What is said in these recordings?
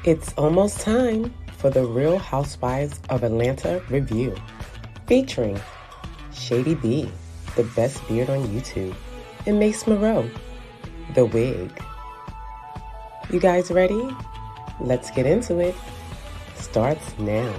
It's almost time for the Real Housewives of Atlanta review, featuring Shady B, the best beard on YouTube, and Mace Moreau, the wig. You guys ready? Let's get into it. Starts now.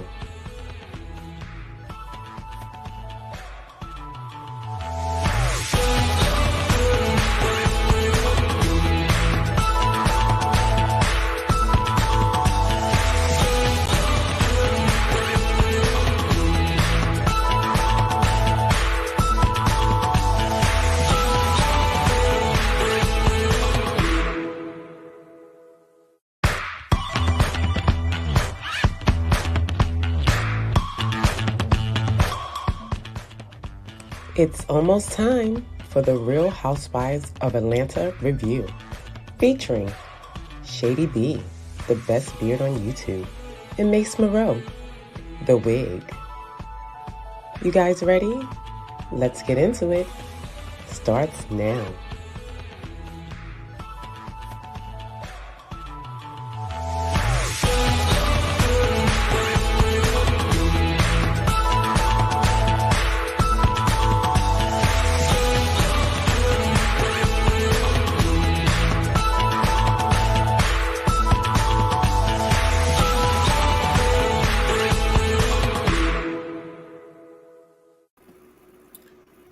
It's almost time for the Real Housewives of Atlanta review, featuring Shady B, the best beard on YouTube, and Mace Moreau, the wig. You guys ready? Let's get into it. Starts now.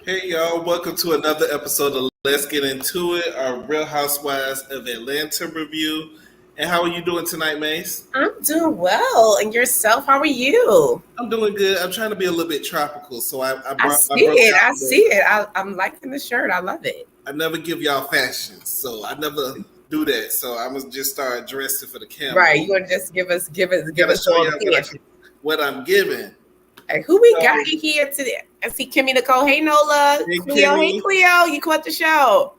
Hey y'all, welcome to another episode of Let's Get Into It, our Real Housewives of Atlanta review. And how are you doing tonight, Mace? I'm doing well. And yourself, how are you? I'm doing good. I'm trying to be a little bit tropical, so I see it. I'm liking the shirt. I love it. I never give y'all fashion, so I never do that. So I'm gonna just start dressing for the camera. Right, you want to just give us show y'all what I'm giving. Hey, who we got here today? I see Kimmy Nicole. Hey, Nola. Hey, Cleo. Kimmy. Hey, Cleo. You caught the show.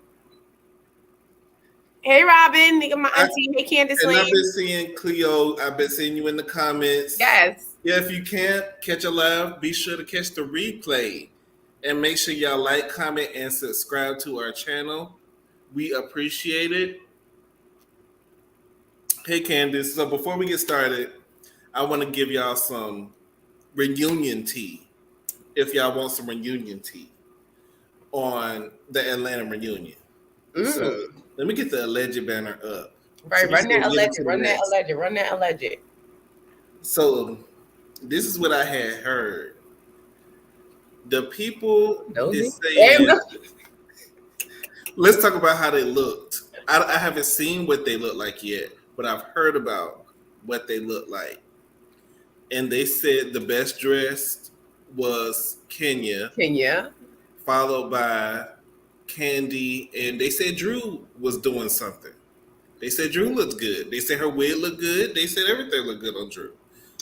Hey, Robin. My auntie. Hey, Candace And Lane. I've been seeing Cleo. I've been seeing you in the comments. Yes. Yeah, if you can't catch a live, be sure to catch the replay. And make sure y'all like, comment, and subscribe to our channel. We appreciate it. Hey, Candace. So before we get started, I want to give y'all some reunion tea, if y'all want some reunion tea on the Atlanta reunion. So let me get the alleged banner up. Right, run that alleged. So this is what I had heard. The people is saying, let's talk about how they looked. I haven't seen what they look like yet, but I've heard about what they look like. And they said the best dressed was Kenya, followed by Candy, and they said Drew was doing something. They said Drew looked good. They said her wig looked good. They said everything looked good on Drew.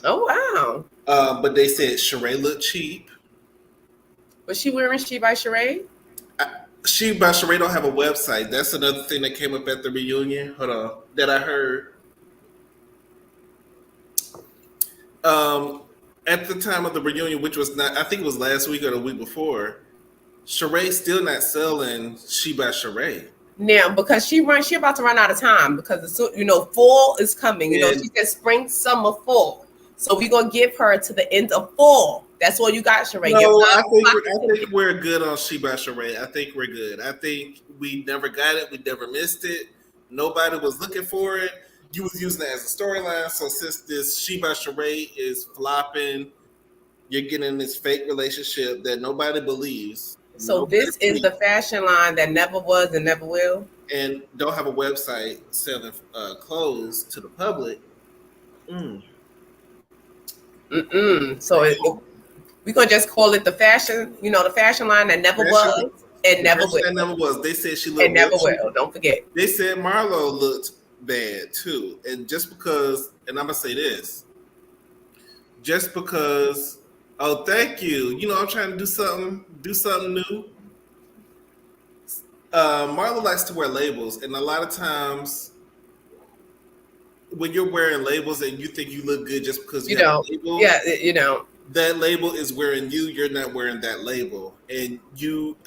Oh, wow. But they said Sheree looked cheap. Was she wearing She by Sheree? She by Sheree don't have a website. That's another thing that came up at the reunion. Hold on. That I heard. At the time of the reunion, which was not, I think it was last week or the week before, Sheree's still not selling She by Sheree. Now, because she about to run out of time because fall is coming. She said spring, summer, fall. So we're gonna give her to the end of fall. That's all you got, Sheree. No, I think we're good on She by Sheree. I think we're good. I think we never got it. We never missed it. Nobody was looking for it. You was using it as a storyline. So since this She by Sheree is flopping, you're getting this fake relationship that nobody believes. So this is the fashion line that never was and never will. And don't have a website selling clothes to the public. So we're going to just call it the fashion, the fashion line that never was and never will. That never was. They said she looked and never will. Don't forget. They said Marlo looked bad too, and just because, and I'm gonna say this, just because, oh, thank you. I'm trying to do something new. Marlo likes to wear labels, and a lot of times when you're wearing labels and you think you look good just because you have a label, that label is wearing you. You're not wearing that label, and you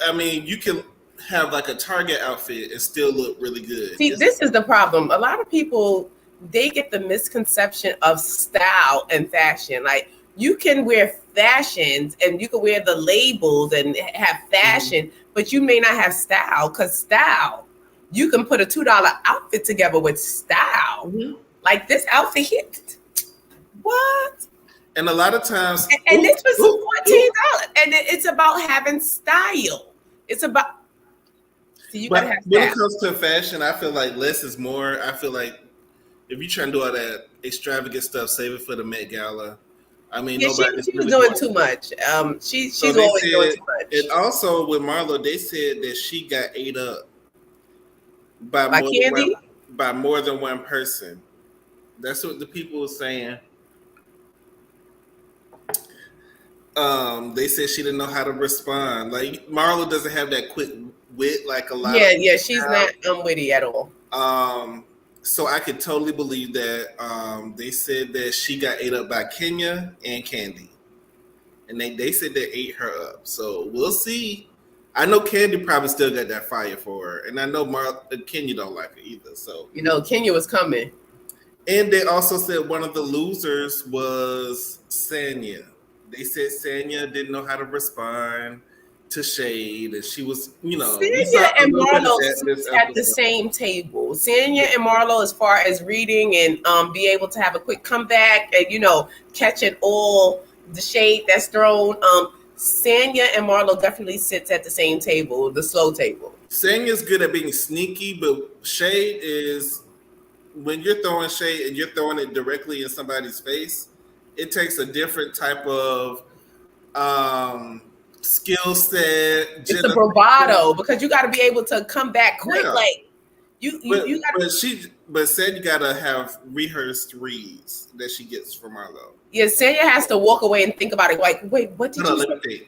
can have like a Target outfit and still look really good. See, this is the problem. A lot of people they get the misconception of style and fashion. Like you can wear fashions and you can wear the labels and have fashion, but you may not have style, because style, you can put a $2 outfit together with style. Like this outfit here. What? And a lot of times, and this was $14, and it's about having style. It's about. So you gotta have style. When it comes to fashion, I feel like less is more. I feel like if you try to do all that extravagant stuff, save it for the Met Gala. I mean, she was doing too much. She's always doing too much. And also with Marlo, they said that she got ate up by more than one person. That's what the people were saying. They said she didn't know how to respond. Like Marlo doesn't have that quick wit like a lot. Yeah, she's not unwitty at all. So I could totally believe that. They said that she got ate up by Kenya and Candy, and they said they ate her up. So we'll see. I know Candy probably still got that fire for her, and I know Kenya don't like her either. So Kenya was coming. And they also said one of the losers was Sanya. They said Sanya didn't know how to respond to shade, and she was, Sanya and Marlo at the same table. Sanya and Marlo, as far as reading and be able to have a quick comeback and catching all the shade that's thrown. Sanya and Marlo definitely sits at the same table, the slow table. Sanya's good at being sneaky, but shade is when you're throwing shade and you're throwing it directly in somebody's face. It takes a different type of skill set. It's a bravado because you got to be able to come back quick. Yeah. Like you got. But Sanya got to have rehearsed reads that she gets from Marlo. Yeah, Sanya has to walk away and think about it. Like, wait, what did you say?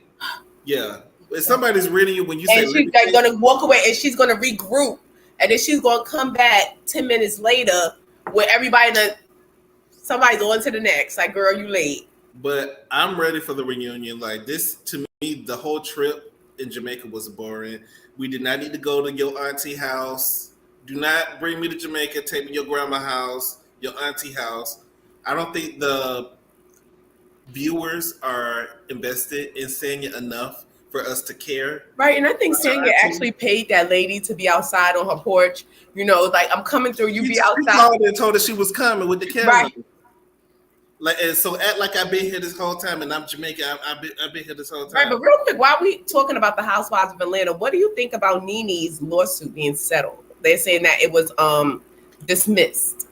Yeah, if somebody's reading you when you say, and she's gonna walk away and she's gonna regroup, and then she's gonna come back 10 minutes later with somebody's on to the next. Like, girl, you late. But I'm ready for the reunion. Like this, to me, the whole trip in Jamaica was boring. We did not need to go to your auntie house. Do not bring me to Jamaica. Take me to your grandma's house, your auntie house. I don't think the viewers are invested in Sanya enough for us to care. Right, and I think Sanya actually paid that lady to be outside on her porch. Like, I'm coming through, you be outside. She called and told her she was coming with the camera. Right. Like, and so act like I've been here this whole time, and I'm Jamaican. I've been here this whole time. Right, but real quick, while we talking about the Housewives of Atlanta, what do you think about Nene's lawsuit being settled? They're saying that it was dismissed.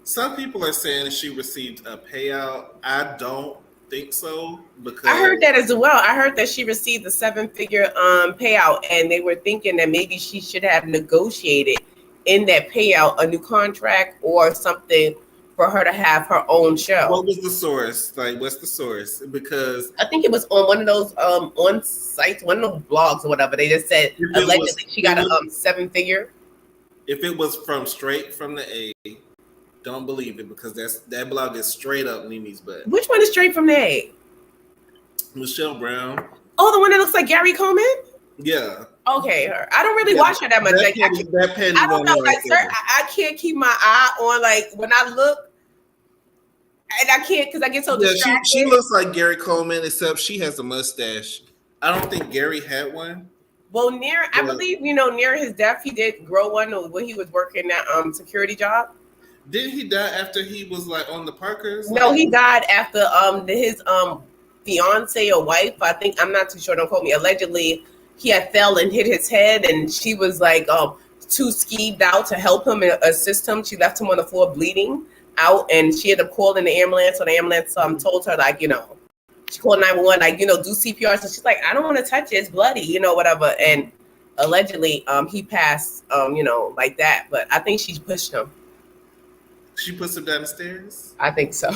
Some people are saying she received a payout. I don't think so, because I heard that as well. I heard that she received a 7-figure payout, and they were thinking that maybe she should have negotiated in that payout a new contract or something for her to have her own show. What was the source? Like, what's the source? Because I think it was on one of those on sites, one of those blogs or whatever. They just said allegedly she got a 7-figure. If it was straight from the A, don't believe it, because that blog is straight up Nene's butt. Which one is straight from the A? Michelle Brown. Oh, the one that looks like Gary Coleman? Yeah. Okay, her. I don't really watch her that much. I don't know. Like, I can't keep my eye on, like, when I look, and I can't because I get so distracted. She looks like Gary Coleman, except she has a mustache. I don't think Gary had one. Well, I believe, near his death, he did grow one when he was working that security job. Didn't he die after he was like on the Parkers? No, he died after his fiance or wife. I think, I'm not too sure. Don't quote me. Allegedly, he had fell and hit his head, and she was like too skeeved out to help him and assist him. She left him on the floor bleeding out, and she ended up calling the ambulance. So the ambulance told her, like, she called 911, like, do CPR. So she's like, I don't want to touch it. It's bloody, whatever. And allegedly, he passed, like that. But I think she pushed him. She puts him down the stairs? I think so.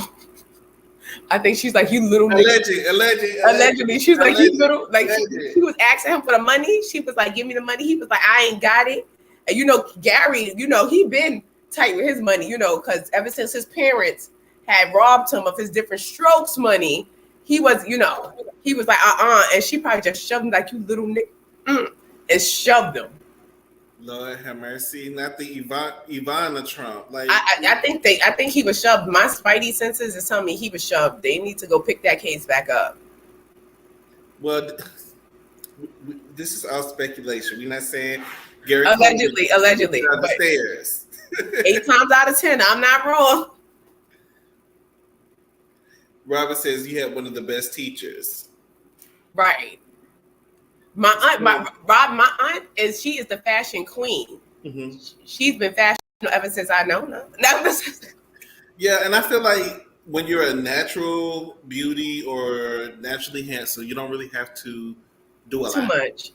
I think she's like, you little Allegedly. She's like, you little, like, she was asking him for the money. She was like, give me the money. He was like, I ain't got it. And Gary, he been tight with his money, because ever since his parents had robbed him of his different strokes money, he was, he was like, and she probably just shoved him like, you little and shoved him. Lord have mercy, not the Ivana Trump. Like I think he was shoved. My spidey senses is telling me he was shoved. They need to go pick that case back up. Well, this is all speculation. We're not saying Gary allegedly, down the but stairs. 8 times out of 10, I'm not wrong. Robert says you had one of the best teachers. Right. My aunt is the fashion queen. Mm-hmm. She's been fashionable ever since I know her. Yeah, and I feel like when you're a natural beauty or naturally handsome, you don't really have to do a lot. Too much.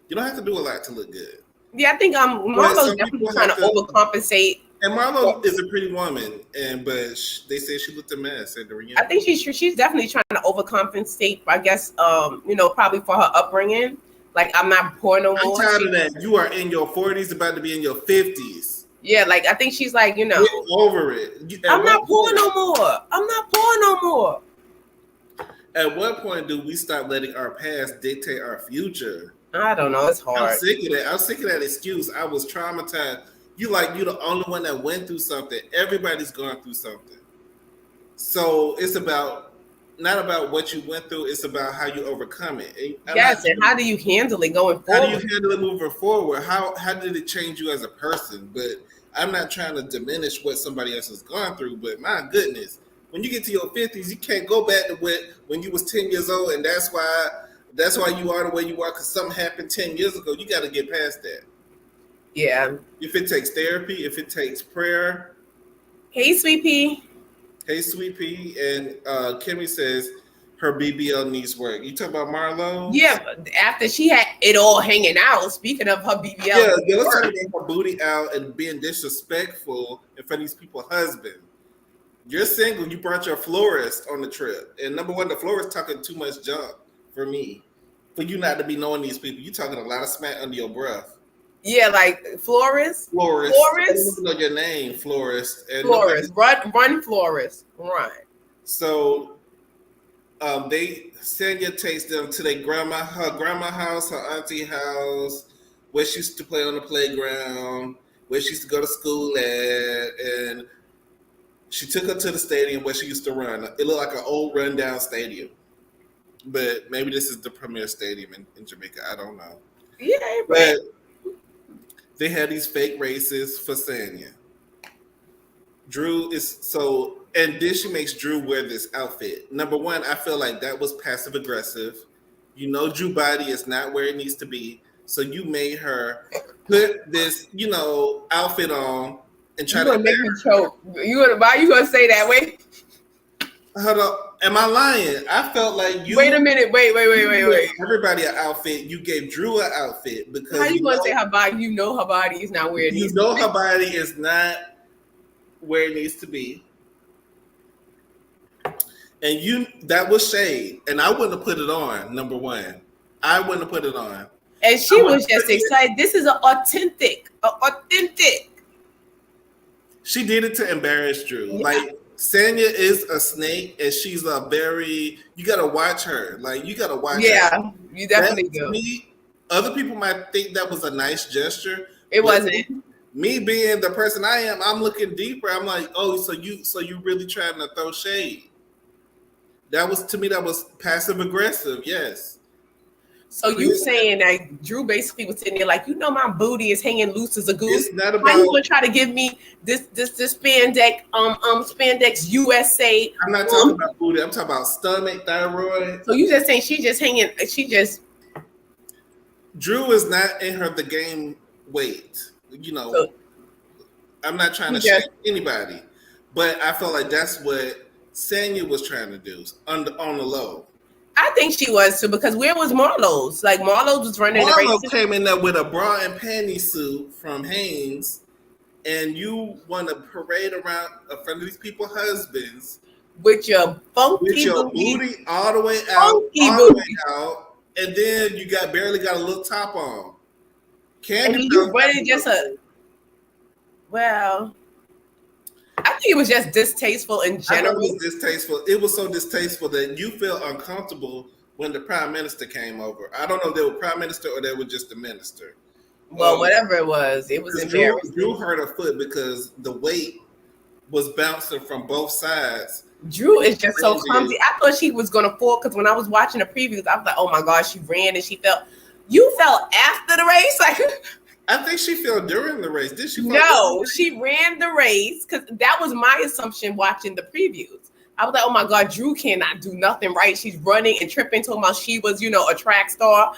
You don't have to do a lot to look good. Yeah, I think Marlo's definitely trying to overcompensate. And Marlo is a pretty woman, they say she looked a mess at the reunion. I think she's definitely trying to overcompensate. I guess probably for her upbringing. Like, I'm not poor no more. I'm tired of that. You are in your 40s, about to be in your 50s. Yeah, like I think she's like, get over it. I'm not poor no more. I'm not poor no more. At what point do we stop letting our past dictate our future? I don't know. It's hard. I'm sick of that. I'm sick of that excuse. I was traumatized. You the only one that went through something. Everybody's going through something. So it's not about what you went through. It's about how you overcome it. And how do you handle it going forward? How do you handle it moving forward? How did it change you as a person? But I'm not trying to diminish what somebody else has gone through. But my goodness, when you get to your 50s, you can't go back to when you was 10 years old, and that's why you are the way you are, because something happened 10 years ago. You got to get past that. Yeah. If it takes therapy, if it takes prayer. Hey, Sweet Pea. Hey, Sweet Pea. And Kimmy says her BBL needs work. You talk about Marlo? Yeah, after she had it all hanging out, speaking of her BBL. Yeah, let's talk about her booty out and being disrespectful in front of these people's husband. You're single. You brought your florist on the trip. And number one, the florist talking too much junk for me. For you not to be knowing these people. You talking a lot of smack under your breath. Yeah, like florist. I don't even know your name, florist. And florist. Run florist. Run. So Sanya takes them to her grandma house, her auntie house, where she used to play on the playground, where she used to go to school at, and she took her to the stadium where she used to run. It looked like an old rundown stadium. But maybe this is the premier stadium in Jamaica. I don't know. Yeah, but they had these fake races for Sanya. Drew is so, and then she makes Drew wear this outfit. Number one, I feel like that was passive aggressive. Drew body is not where it needs to be. So you made her put this, outfit on and try to make me choke. Why you gonna say that? Wait. Hold up. Am I lying? I felt like you. Wait a minute. Wait. Everybody an outfit. You gave Drew an outfit because. How you gonna say her body? Her body is not where it needs to be. Her body is not where it needs to be. And that was shade. And I wouldn't have put it on, number one. I wouldn't have put it on. And she was just excited. This is authentic. She did it to embarrass Drew. Yeah. Like, Sanya is a snake, and she's you got to watch her. Like, you got to watch her. Yeah, you definitely do. Other people might think that was a nice gesture. It wasn't. Me being the person I am, I'm looking deeper. I'm like, oh, so you really trying to throw shade. That was passive aggressive, yes. So you saying that Drew basically was sitting there like, my booty is hanging loose as a goose. It's not about. How you gonna try to give me this spandex USA? I'm not talking about booty. I'm talking about stomach, thyroid. So you just saying she just hanging? Drew is not in the game weight. So, I'm not trying to shame anybody, but I felt like that's what Sanya was trying to do on the low. I think she was too, because where was Marlo's? Like, Marlo's was running the race. Marlo came in there with a bra and panty suit from Hanes, and you want to parade around in front of these people's husbands with your funky booty all the way out, and then you barely got a little top on. And you running well. I think it was just distasteful in general. It was distasteful. It was so distasteful that you felt uncomfortable when the prime minister came over. I don't know if they were prime minister or they were just the minister. Well, whatever it was embarrassing. Drew hurt her foot because the weight was bouncing from both sides. Drew is just so clumsy. I thought she was gonna fall because when I was watching the previews, I was like, "Oh my god, she ran and she fell." You fell after the race, like. I think she fell during the race. Did she? No, she ran the race because that was my assumption watching the previews. I was like, "Oh my god, Drew cannot do nothing right. She's running and tripping, talking about she was, a track star."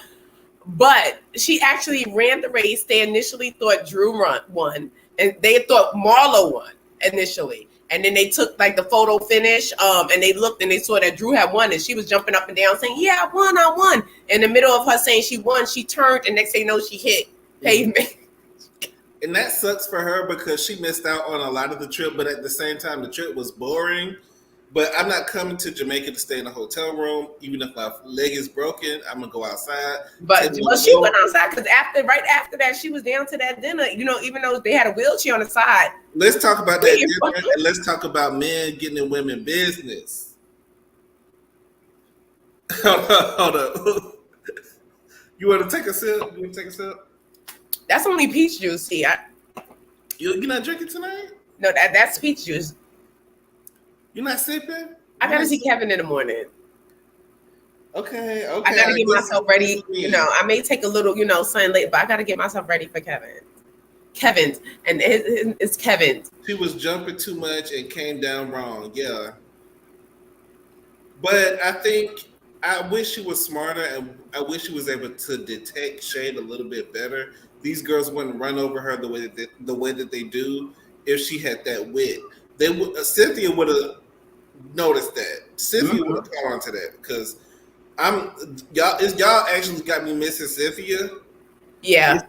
But she actually ran the race. They initially thought Drew won, and they thought Marlo won initially. And then they took like the photo finish, and they looked and they saw that Drew had won, and she was jumping up and down saying, "Yeah, I won." In the middle of her saying she won, she turned, and next thing you know, she hit pavement. And that sucks for her because she missed out on a lot of the trip, but at the same time, the trip was boring. But I'm not coming to Jamaica to stay in a hotel room. Even if my leg is broken, I'm gonna go outside. But she went outside because right after that, she was down to that dinner. Even though they had a wheelchair on the side. Let's talk about that dinner, and let's talk about men getting in women business. Hold up. You want to take a sip? That's only peach juice. See, you're not drinking tonight? No, that's peach juice. You're not sipping? I gotta see Kevin in the morning. Okay. I gotta get myself ready. I may take a little, sun late, but I gotta get myself ready for Kevin's, and it's Kevin's. She was jumping too much and came down wrong. Yeah. But I wish she was smarter, and I wish she was able to detect shade a little bit better. These girls wouldn't run over her the way that they do if she had that wit. Cynthia would have noticed that. Cynthia would have caught on to that because y'all actually got me missing Cynthia. Yeah.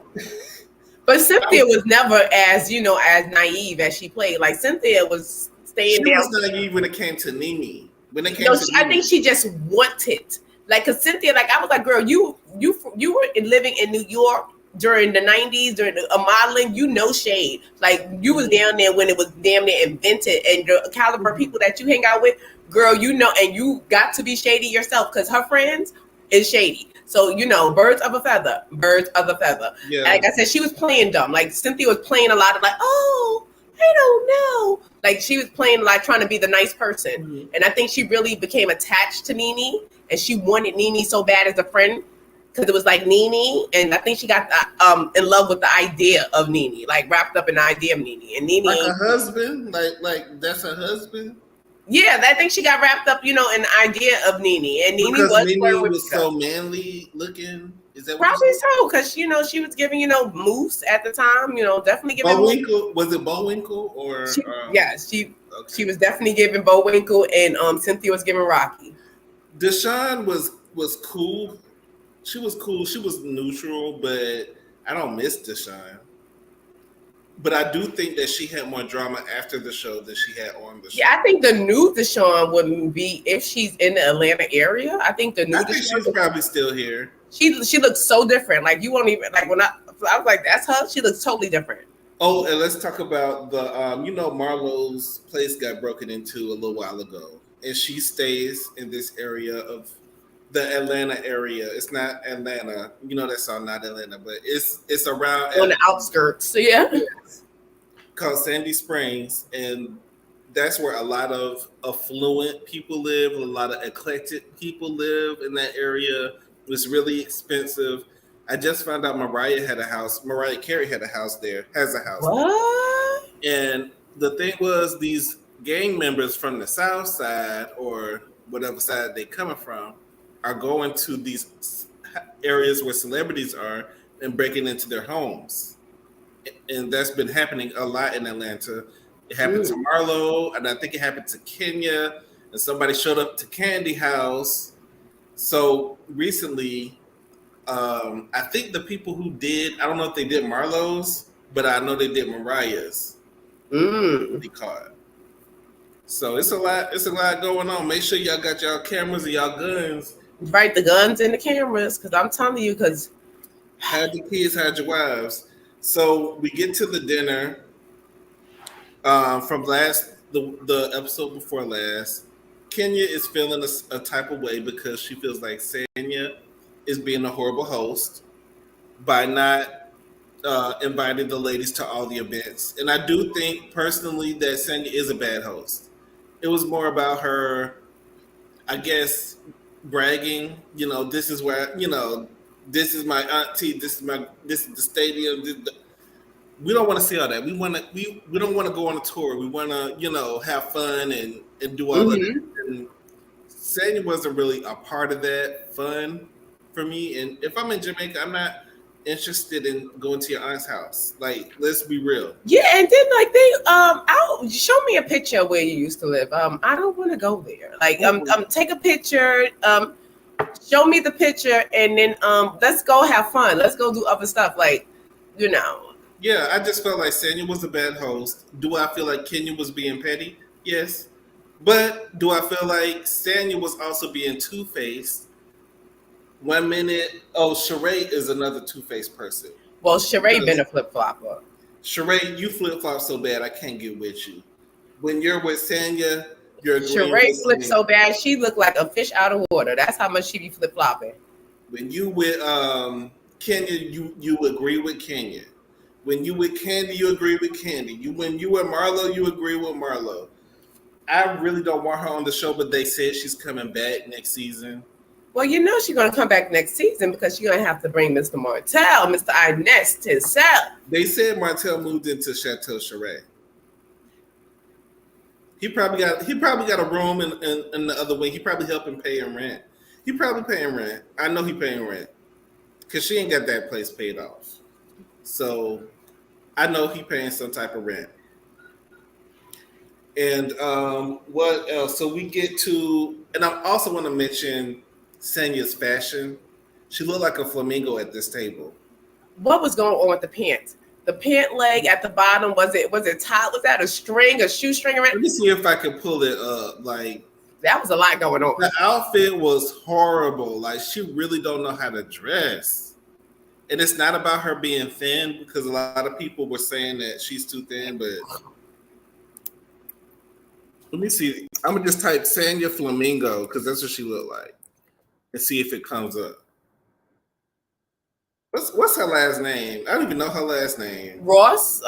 But Cynthia was never as naive as she played. Like Cynthia was staying down. She was naive when it came to Nene. I think she just wanted, because Cynthia, I was like, girl, you were living in New York during the 90s, during the modeling, shade. Like you was down there when it was damn near invented, and the caliber of people that you hang out with, girl, and you got to be shady yourself because her friends is shady. So, birds of a feather. Yeah. Like I said, she was playing dumb. Like Cynthia was playing a lot of oh, I don't know. Like she was playing trying to be the nice person. Mm-hmm. And I think she really became attached to Nene, and she wanted Nene so bad as a friend because it was like Nene. And I think she got in love with the idea of Nene, wrapped up in the idea of Nene. And Nene, like a husband, like that's her husband. Yeah, I think she got wrapped up, in the idea of Nene. And Nene was so manly looking. Is that probably so? Because she was giving Moose at the time. Definitely giving Bowinkle. Was it Bowinkle or? She was definitely giving Bowinkle, and Cynthia was giving Rocky. Deshawn was cool. She was cool. She was neutral, but I don't miss Deshawn. But I do think that she had more drama after the show than she had on the show. Yeah, I think the new Deshawn wouldn't be if she's in the Atlanta area. I think the new Deshawn she's probably still here. She looks so different. Like you won't even when I was like, that's her. She looks totally different. Oh, and let's talk about the Marlo's place got broken into a little while ago, and she stays in this area of the Atlanta area. It's not Atlanta. That song, not Atlanta, but it's around on the outskirts. So yeah. Called Sandy Springs, and that's where a lot of affluent people live. A lot of eclectic people live in that area. It's really expensive. I just found out Mariah Carey had a house there. Has a house. What? There. And the thing was, these gang members from the South Side or whatever side they coming from are going to these areas where celebrities are and breaking into their homes. And that's been happening a lot in Atlanta. It happened to Marlo, and I think it happened to Kenya, and somebody showed up to Candy House. So recently, I think the people who did, I don't know if they did Marlo's, but I know they did Mariah's. They caught. So it's a lot going on. Make sure y'all got y'all cameras and y'all guns. Right, the guns and the cameras, because I'm telling you, because hide your kids, hide your wives. So we get to the dinner from the episode before last. Kenya is feeling a type of way because she feels like Sanya is being a horrible host by not invited the ladies to all the events. And I do think personally that Senya is a bad host. It was more about her, I guess, bragging. This is where this is my auntie. This is the stadium. We don't want to see all that. We don't want to go on a tour. We want to have fun and do all of that. And Sanya wasn't really a part of that fun for me. And if I'm in Jamaica, I'm not interested in going to your aunt's house. Like, let's be real. Yeah, and then like they show me a picture where you used to live. I don't want to go there. Like take a picture, show me the picture, and then let's go have fun. Let's go do other stuff. Like, Yeah, I just felt like Sanya was a bad host. Do I feel like Kenya was being petty? Yes. But do I feel like Sanya was also being two-faced? 1 minute, Sheree is another two-faced person. Well, Sheree been a flip-flopper. Sheree, you flip-flop so bad, I can't get with you. When you're with Sanya, you're agreeing Sheree with flipped Sanya. so bad, she looked like a fish out of water. That's how much she be flip-flopping. When you with Kenya, you agree with Kenya. When you with Candy, you agree with Candy. When you with Marlo, you agree with Marlo. I really don't want her on the show, but they said she's coming back next season. Well, she's going to come back next season because she's going to have to bring Mr. Martell, Mr. Inez himself. They said Martell moved into Chateau Sheree. He probably got a room in the other wing. He probably helping pay him rent. He probably paying rent. I know he paying rent because she ain't got that place paid off. So I know he paying some type of rent. And what else? So we get to, and I also want to mention Sanya's fashion. She looked like a flamingo at this table. What was going on with the pants? The pant leg at the bottom, was it tied? Was that a shoestring around? Let me see if I can pull it up. Like, that was a lot going on. The outfit was horrible. Like, she really don't know how to dress. And it's not about her being thin, because a lot of people were saying that she's too thin, but let me see. I'm gonna just type Sanya Flamingo because that's what she looked like, and see if it comes up. What's her last name? I don't even know her last name. Ross,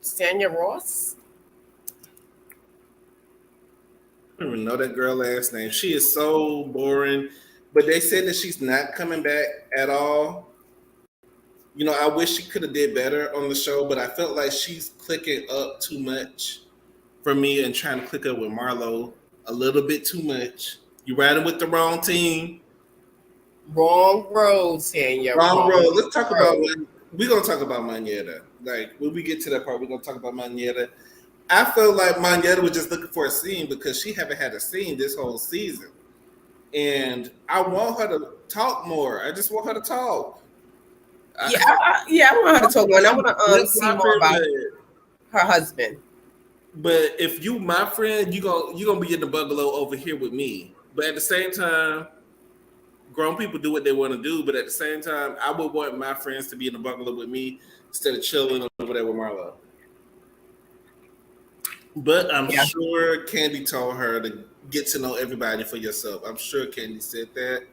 Sanya Ross. I don't even know that girl last name. She is so boring. But they said that she's not coming back at all. I wish she could have did better on the show, but I felt like she's clicking up too much for me and trying to click up with Marlo a little bit too much. You riding with the wrong team. Wrong road, Sanya. Wrong road. Let's talk about, we're going to talk about Mañeta. Like, when we get to that part, we're going to talk about Mañeta. I feel like Mañeta was just looking for a scene because she haven't had a scene this whole season. And I want her to talk more. I just want her to talk. I want her to talk more. I want to see more about her husband. But if you my friend, you're gonna be in the bungalow over here with me. But at the same time, grown people do what they want to do. But at the same time, I would want my friends to be in the bungalow with me instead of chilling over there with Marlo. But I'm sure Candy told her to get to know everybody for yourself. I'm sure Candy said that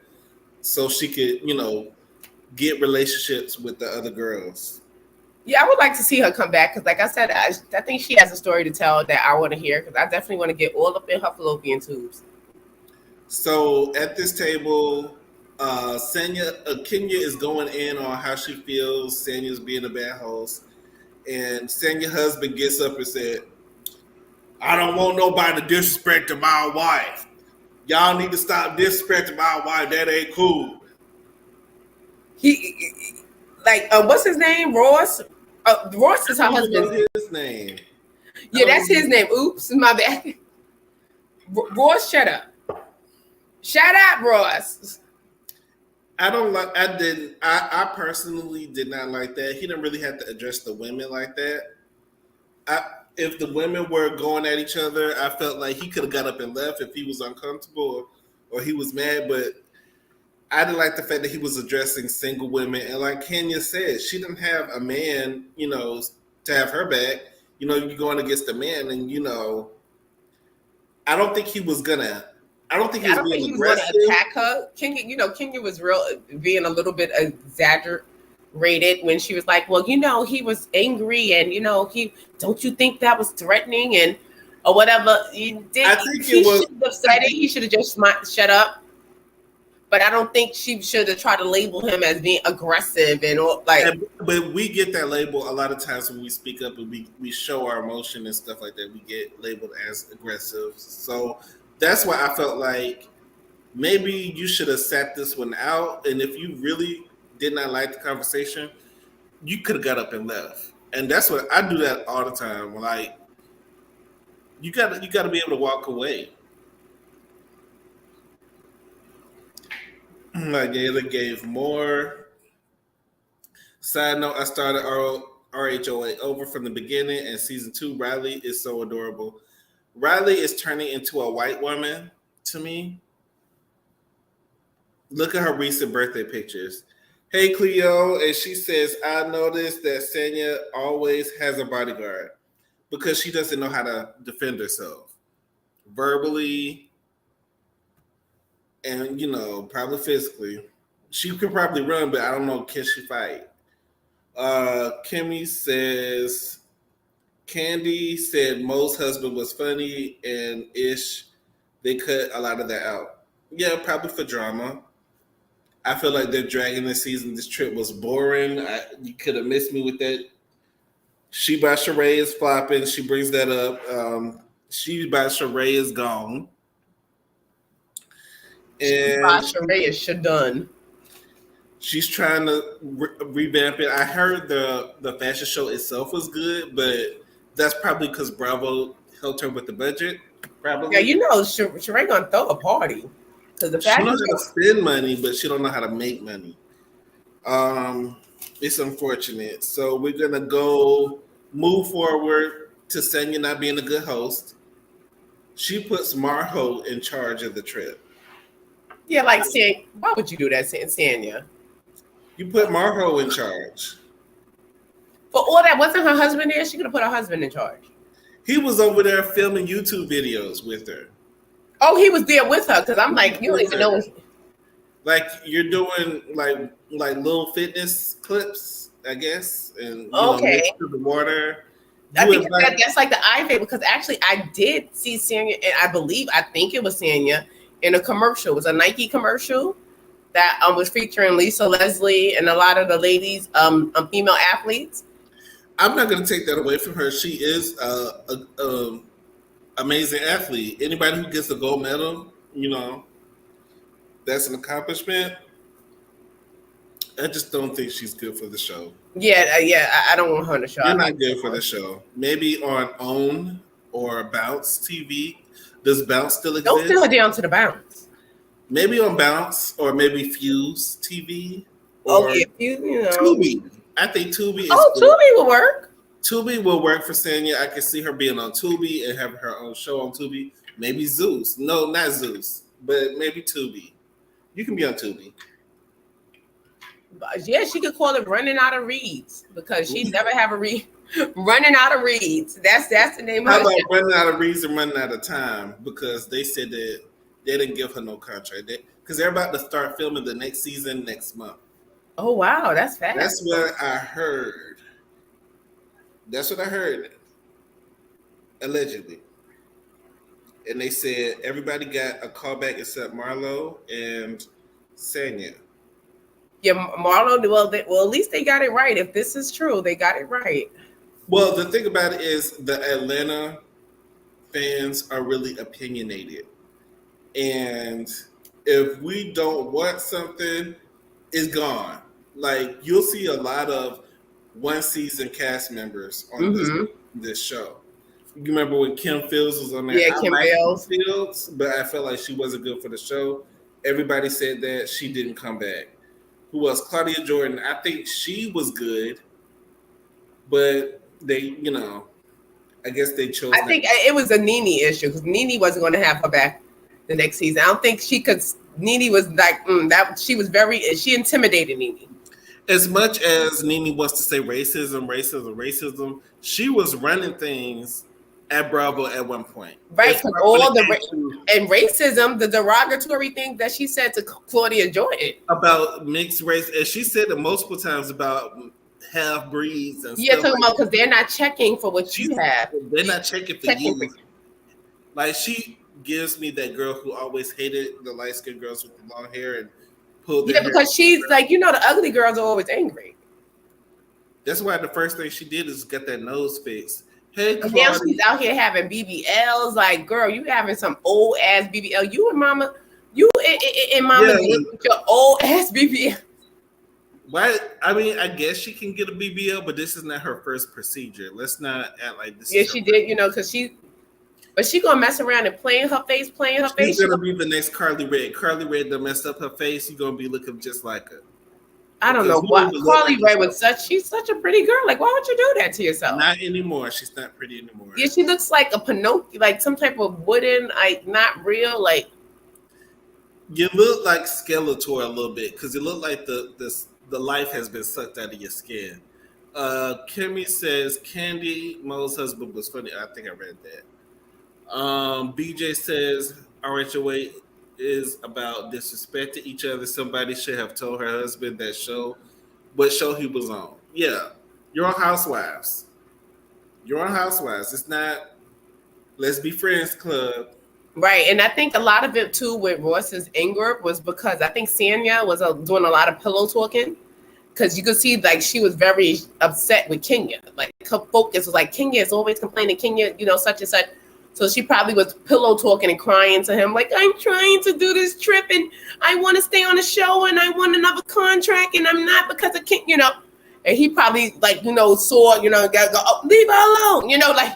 so she could, get relationships with the other girls. Yeah, I would like to see her come back because, like I said, I think she has a story to tell that I want to hear because I definitely want to get all up in her fallopian tubes. So at this table, Kenya is going in on how she feels Sanya's being a bad host. And Sanya's husband gets up and said, I don't want nobody to disrespect my wife. Y'all need to stop disrespecting my wife. That ain't cool. What's his name? Ross? Ross is her husband. His name. Yeah, that's his name. Oops, my bad. Ross, shut up. Shut up, Ross. I personally did not like that. He didn't really have to address the women like that. If the women were going at each other, I felt like he could have got up and left if he was uncomfortable or he was mad. But I didn't like the fact that he was addressing single women. And like Kenya said, she didn't have a man, to have her back. You're going against a man, and I don't think he was gonna. I don't think he was being aggressive. Going to attack her. Kenya was being a little bit exaggerated rated when she was like, well, he was angry and don't you think that was threatening and or whatever. I think He it was. shouldn't have said it. He should have just shut up. But I don't think she should have tried to label him as being aggressive and But we get that label a lot of times when we speak up and we show our emotion and stuff like that. We get labeled as aggressive. So that's why I felt like maybe you should have sat this one out. And if you really did not like the conversation, you could have got up and left. And that's what I do that all the time. Like you got to be able to walk away. Like Gayla gave more. Side note: I started RHOA over from the beginning, and season 2. Riley is so adorable. Riley is turning into a white woman to me. Look at her recent birthday pictures. Hey Cleo, and she says, I noticed that Sanya always has a bodyguard because she doesn't know how to defend herself verbally and probably physically. She could probably run, but I don't know, can she fight? Kimmy says Candy said Mo's husband was funny and they cut a lot of that out. Yeah, probably for drama. I feel like they're dragging this season. This trip was boring. You could have missed me with that. She by Sheree is flopping. She brings that up. She by Sheree is gone. And Sheree is done. She's trying to revamp it. I heard the fashion show itself was good, but that's probably because Bravo helped her with the budget. Probably. Yeah, Sheree gonna throw a party because the fashion she knows how to spend money, but she don't know how to make money. It's unfortunate. So we're gonna move forward to Sanya not being a good host. She puts Marho in charge of the trip. Yeah, like saying, why would you do that, Sanya? You put Marho in charge. For all that, wasn't her husband there? She could have put her husband in charge. He was over there filming YouTube videos with her. Oh, he was there with her because I'm like, you don't even know. Like you're doing like little fitness clips, I guess, and okay, to the water. I think that's like the eye favor because actually I did see Sanya, and I think it was Sanya in a commercial. It was a Nike commercial that was featuring Lisa Leslie and a lot of the ladies, female athletes. I'm not going to take that away from her. She is a amazing athlete. Anybody who gets a gold medal, that's an accomplishment. I just don't think she's good for the show. Yeah, I don't want her to show. You're not good for the show. Maybe on OWN or Bounce TV. Does Bounce still exist? Don't send her down to the Bounce. Maybe on Bounce or maybe Fuse TV. Or Fuse, Tubi. I think Tubi is Tubi will work. Tubi will work for Sanya. I can see her being on Tubi and having her own show on Tubi. Maybe Zeus. No, not Zeus, but maybe Tubi. You can be on Tubi. Yeah, she could call it Running Out of Reads because she never have a read. Running Out of Reads. That's the name How of it. How about Running Out of Reads and Running Out of Time? Because they said that they didn't give her no contract. Because they're about to start filming the next season next month. Oh, wow. That's fast. That's what I heard. Allegedly. And they said everybody got a callback except Marlo and Sanya. Yeah, Marlo, well, at least they got it right. If this is true, they got it right. Well, the thing about it is the Atlanta fans are really opinionated. And if we don't want something, it's gone. Like, you'll see a lot of one-season cast members on this show. You remember when Kim Fields was on there? Yeah, Kim Fields, but I felt like she wasn't good for the show. Everybody said that. She didn't come back. Who was Claudia Jordan? I think she was good, but they, I guess they chose. I think it was a Nene issue because Nene wasn't going to have her back the next season. I don't think she could. Nene was like that. She intimidated Nene. As much as Nene wants to say racism, she was running things at Bravo at one point. Right, It's because when all it the came to and racism, the derogatory things that she said to Claudia Jordan. about mixed race, and she said it multiple times about half breeds and Yeah, stuff talking like about because that. they're not checking for what She's you have. they're not checking for Checking for you. Like she gives me that girl who always hated the light skinned girls with the long hair and pulled their yeah, hair. because she's like, you know, the ugly girls are always angry. That's why the first thing she did is get that nose fixed. Hey, And now Claudia. she's out here having BBLs. Like, girl, you having some old ass BBL. You and Mama, you and Mama Yeah, D with your old ass BBL. why? I mean, I guess she can get a BBL, but this is not her first procedure. Let's not act like this Yeah, is her she first. did, you know, because but she gonna mess around and play in her face, playing her She's face. gonna be the next Carly Red. Carly Red that messed up her face. You're gonna be looking just like her. I don't Because know you don't what even look Carly like Rae yourself. was she's such a pretty girl. Like, why would you do that to yourself? Not anymore. She's not pretty anymore. Yeah, she looks like a Pinocchio, like some type of wooden, like not real, like You look like Skeletor a little bit because it looked like the life has been sucked out of your skin. Kimmy says Candy Mo's husband was funny. I think I read that. BJ says RHOA is about disrespecting each other. Somebody should have told her husband that show what show he was on. Yeah, you're on Housewives. You're on Housewives. It's not Let's Be Friends Club. right. And I think a lot of it too with Ross's anger was because I think Sanya was doing a lot of pillow talking. Because you could see like she was very upset with Kenya. Like her focus was like Kenya is always complaining, Kenya, you know, such and such. So she probably was pillow talking and crying to him, like, I'm trying to do this trip and I want to stay on the show and I want another contract and I'm not because of Kenya, you know. And he probably like, you know, saw, you know, gotta go, oh, leave her alone, you know, like.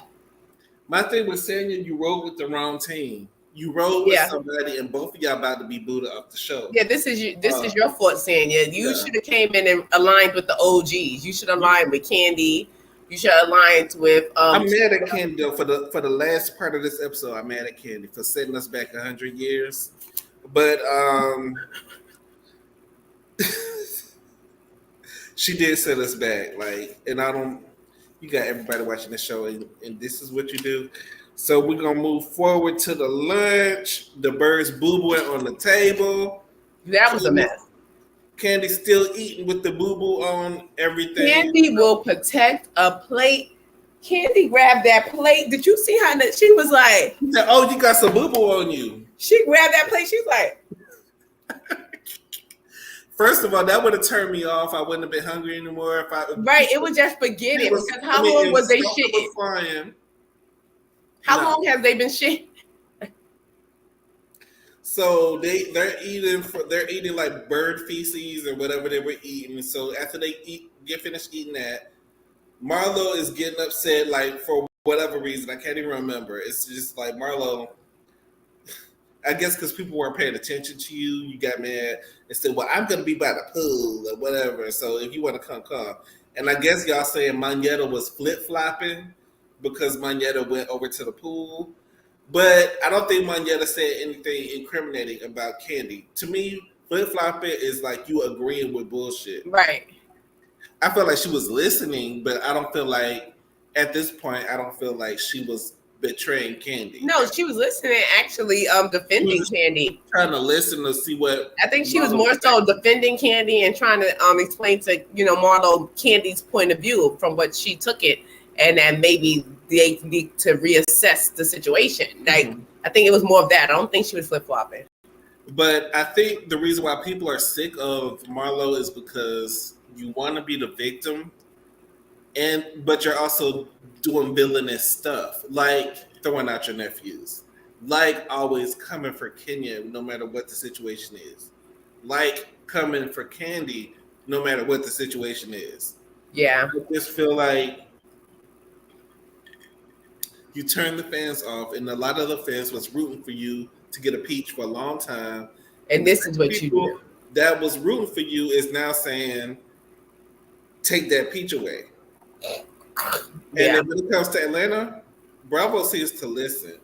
My thing with Sanya, you rode with the wrong team. You rode with somebody, and both of y'all about to be booted off the show. Yeah, this is your fault, Sanya. You should have came in and aligned with the OGs. You should have aligned with Candy. You should have aligned with. I'm mad at Candy though for the last part of this episode. I'm mad at Candy for setting us back 100 years, but she did set us back. Like, and I don't. You got everybody watching the show, and this is what you do. So we're gonna move forward to the lunch. The birds boo-booing on the table. That was a mess. Candy's still eating with the boo-boo on everything. Candy will protect a plate. Candy grabbed that plate. Did you see how she was like? Oh, you got some boo-boo on you. She grabbed that plate. She's like. First of all, that would have turned me off. I wouldn't have been hungry anymore. Right, it was just forget it. Because how long was they shitting? How long have they been shitting? So they're eating like bird feces or whatever they were eating. So after they get finished eating that, Marlo is getting upset like for whatever reason. I can't even remember. It's just like Marlo. I guess because people weren't paying attention to you, you got mad and said, well, I'm going to be by the pool or whatever. So if you want to come. And I guess y'all saying Manetta was flip-flopping because Manetta went over to the pool. But I don't think Manetta said anything incriminating about Candy. To me, flip-flopping is like you agreeing with bullshit. Right. I felt like she was listening, but I don't feel like, at this point, I don't feel like she was betraying Candy. No, she was listening, actually, defending Candy. Trying to listen to see what. I think she was more so defending Candy and trying to explain to Marlo Candy's point of view from what she took it, and that maybe they need to reassess the situation. Like I think it was more of that. I don't think she was flip flopping. But I think the reason why people are sick of Marlo is because you want to be the victim, but you're also doing villainous stuff, like throwing out your nephews, like always coming for Kenya no matter what the situation is, like coming for Candy no matter what the situation is. Yeah. I just feel like you turn the fans off, and a lot of the fans was rooting for you to get a peach for a long time. And this is what you do. That was rooting for you is now saying, take that peach away. And then when it comes to Atlanta, Bravo seems to listen.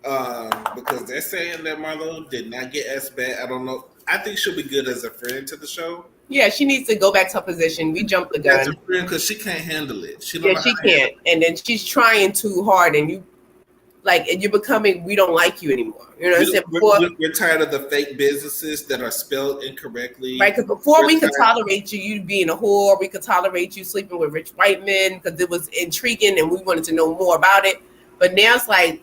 Because they're saying that Marlo did not get asked back. I don't know. I think she'll be good as a friend to the show. Yeah, she needs to go back to her position. We jumped the That's gun. a friend because she can't handle it. She don't Yeah, know she how to handle can't. And then she's trying too hard, and you're becoming. We don't like you anymore. You know what I'm saying? We're tired of the fake businesses that are spelled incorrectly. Right, because before we could tolerate you being a whore, we could tolerate you sleeping with rich white men because it was intriguing and we wanted to know more about it. But now it's like,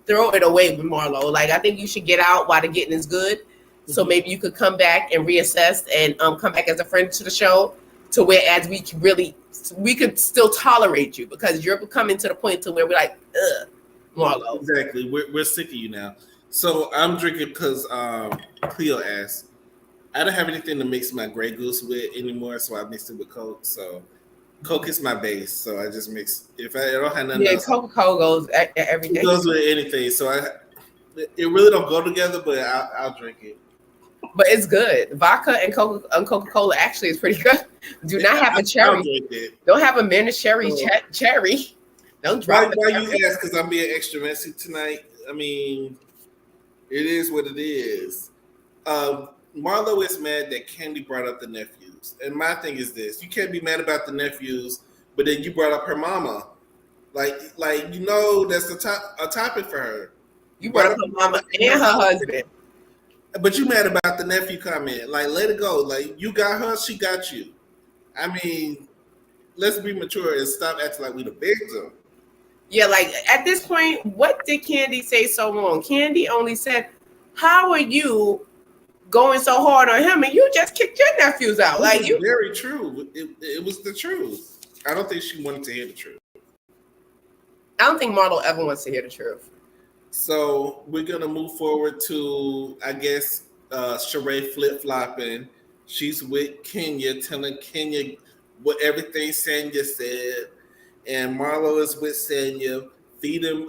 throw it away with Marlo. Like, I think you should get out while the getting is good. So maybe you could come back and reassess and come back as a friend to the show, to where as we could still tolerate you, because you're coming to the point to where we're like, ugh, Marlo. Exactly. We're sick of you now. So I'm drinking because Cleo asked. I don't have anything to mix my Grey Goose with anymore, so I mixed it with Coke. So Coke is my base, so I just mix. If I don't have nothing else, Coca-Cola goes every day. It goes with anything, so it really don't go together, but I'll drink it. But it's good. Vodka and Coca-Cola actually is pretty good. Do not have a cherry. Don't have a mint cherry. Cherry. Don't drop it. Why you ask? Because I'm being extra messy tonight. I mean, it is what it is. Marlo is mad that Candy brought up the nephews. And my thing is this. You can't be mad about the nephews, but then you brought up her mama. Like that's a topic for her. You brought up her mama and her husband. But you mad about the nephew comment. Like, let it go. Like, you got her, she got you. I mean, let's be mature and stop acting like we the victim. Yeah, like, at this point, what did Candy say so wrong? Candy only said, how are you going so hard on him, and you just kicked your nephews out? Like, you very true. It was the truth. I don't think she wanted to hear the truth. I don't think Marlo ever wants to hear the truth. So we're gonna move forward to, I guess, Sheree flip-flopping. She's with Kenya, telling Kenya what everything Sanya said, and Marlo is with Sanya, feeding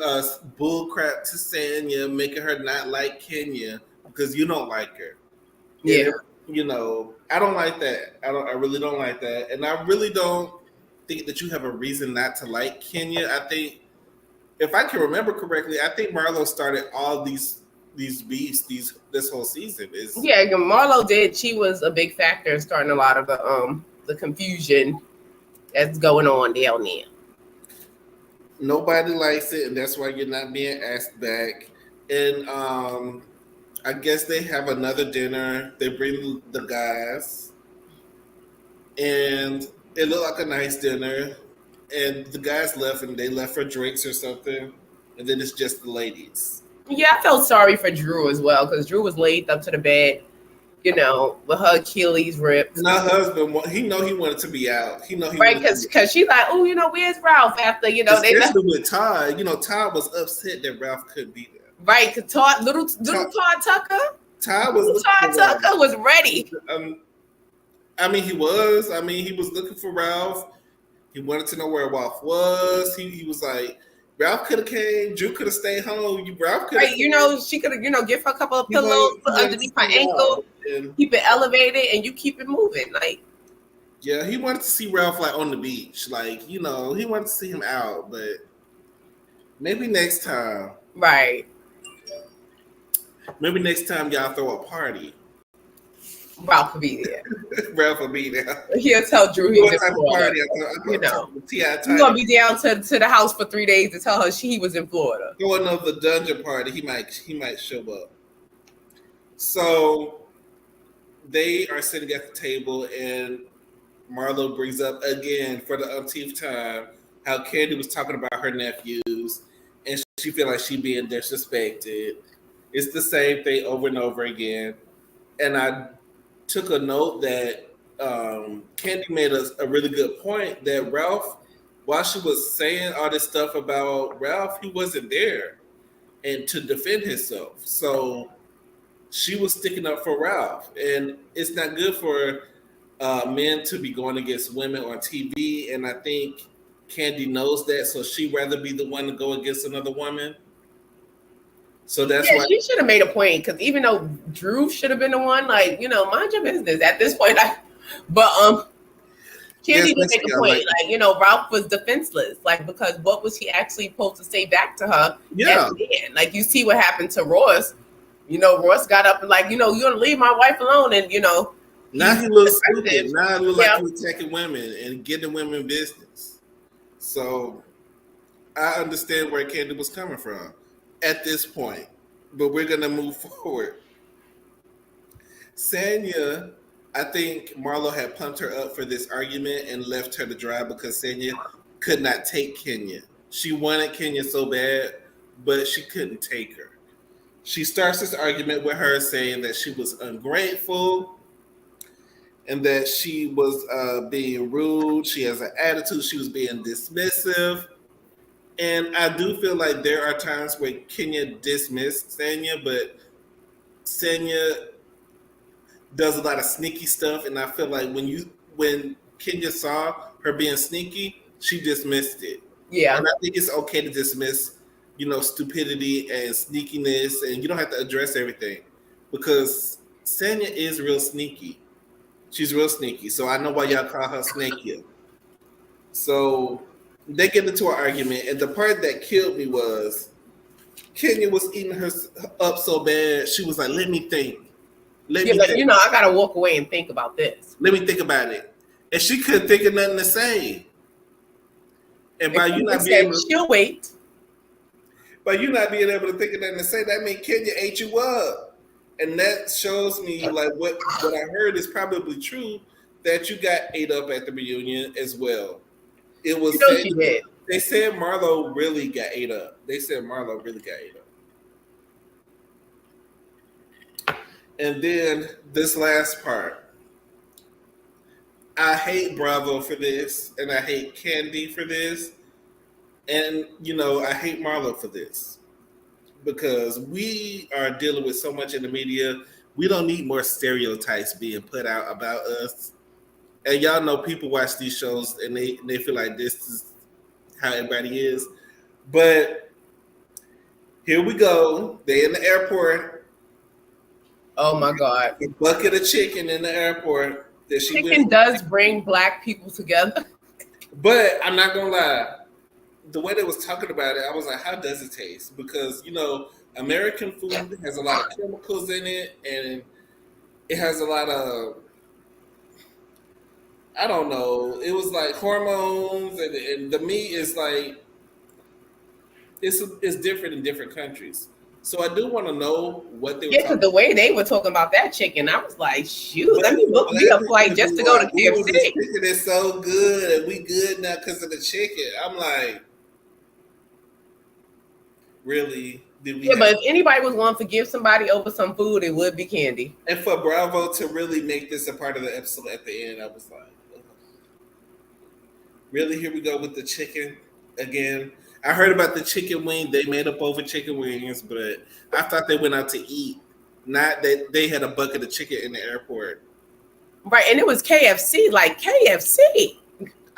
bull crap to Sanya, making her not like Kenya because you don't like her. Yeah. And, I don't like that. I really don't like that. And I really don't think that you have a reason not to like Kenya. I think, if I can remember correctly, I think Marlo started all these beefs this whole season. Yeah, Marlo did. She was a big factor in starting a lot of the confusion that's going on down there. Nobody likes it, and that's why you're not being asked back. And I guess they have another dinner. They bring the guys, and it looked like a nice dinner. And the guys left, and they left for drinks or something. And then it's just the ladies. Yeah, I felt sorry for Drew as well, because Drew was laid up to the bed, with her Achilles ripped. And her husband, he wanted to be out. Right, because she's like, oh, where's Ralph? After, especially with Todd. Todd was upset that Ralph couldn't be there. Right, because Todd Tucker. Todd was ready. He was. He was looking for Ralph. He wanted to know where Ralph was. He was like, Ralph could have came. Drew could have stayed home. Ralph could have. Right, she could have, give her a couple of pillows underneath her ankle, keep it elevated, and you keep it moving. Like, yeah, he wanted to see Ralph on the beach. Like, he wanted to see him out, but maybe next time. Right. Maybe next time y'all throw a party. Ralph will be there. Ralph will be there. He'll tell Drew he's in Florida. You're gonna be down to the house for 3 days to tell her he was in Florida. Going of the dungeon party, he might show up. So they are sitting at the table, and Marlo brings up again for the umpteenth time how Candy was talking about her nephews, and she feel like she being disrespected. It's the same thing over and over again, and I took a note that Candy made a really good point that Ralph, while she was saying all this stuff about Ralph, he wasn't there and to defend himself. So she was sticking up for Ralph, and it's not good for men to be going against women on TV. And I think Candy knows that, so she'd rather be the one to go against another woman. So that's why she should have made a point, because even though Drew should have been the one, mind your business at this point. Candy did make a point, Ralph was defenseless, because what was he actually supposed to say back to her? Yeah, you see what happened to Ross. Ross got up and you're gonna leave my wife alone, and Now he's he looks aggressive. stupid. Now it look like Yeah. he's attacking women and getting women business. So I understand where Candy was coming from at this point, but we're gonna move forward. Sanya, I think Marlo had pumped her up for this argument and left her to dry because Sanya could not take Kenya. She wanted Kenya so bad, but she couldn't take her. She starts this argument with her saying that she was ungrateful and that she was being rude. She has an attitude. She was being dismissive. And I do feel like there are times where Kenya dismissed Sanya, but Sanya does a lot of sneaky stuff, and I feel like when Kenya saw her being sneaky, she dismissed it. Yeah. And I think it's okay to dismiss, stupidity and sneakiness, and you don't have to address everything because Sanya is real sneaky. She's real sneaky, so I know why y'all call her Snakia. So they get into an argument, and the part that killed me was Kenya was eating her up so bad. She was like, "Let me think. Let me But think. I gotta walk away and think about this. Let me think about it." And she couldn't think of nothing to say. And by you not being able, she'll wait. by you not being able to think of nothing to say, that means Kenya ate you up. And that shows me like what I heard is probably true, that you got ate up at the reunion as well. It was she did. They said Marlo really got ate up. They said Marlo really got ate up. And then this last part. I hate Bravo for this, and I hate Candy for this, and I hate Marlo for this. Because we are dealing with so much in the media. We don't need more stereotypes being put out about us. And y'all know people watch these shows and they feel like this is how everybody is. But here we go. They in the airport. Oh my God. A bucket of chicken in the airport. That she chicken does bring Black people together. But I'm not going to lie. The way they was talking about it, I was like, how does it taste? Because, American food has a lot of chemicals in it, and it has a lot of, I don't know, it was like hormones, and the meat is like, it's different in different countries. So I do want to know what they were because the way they were talking about that chicken, I was like, shoot, let me book me a flight just to go to KFC. This chicken is so good, and we good now because of the chicken. I'm like, really? Did we but if anybody was going to forgive somebody over some food, it would be Candy. And for Bravo to really make this a part of the episode at the end, I was like, ugh. Really? Here we go with the chicken again. I heard about the chicken wing. They made up over chicken wings, but I thought they went out to eat. Not that they had a bucket of chicken in the airport. Right, and it was KFC, like KFC.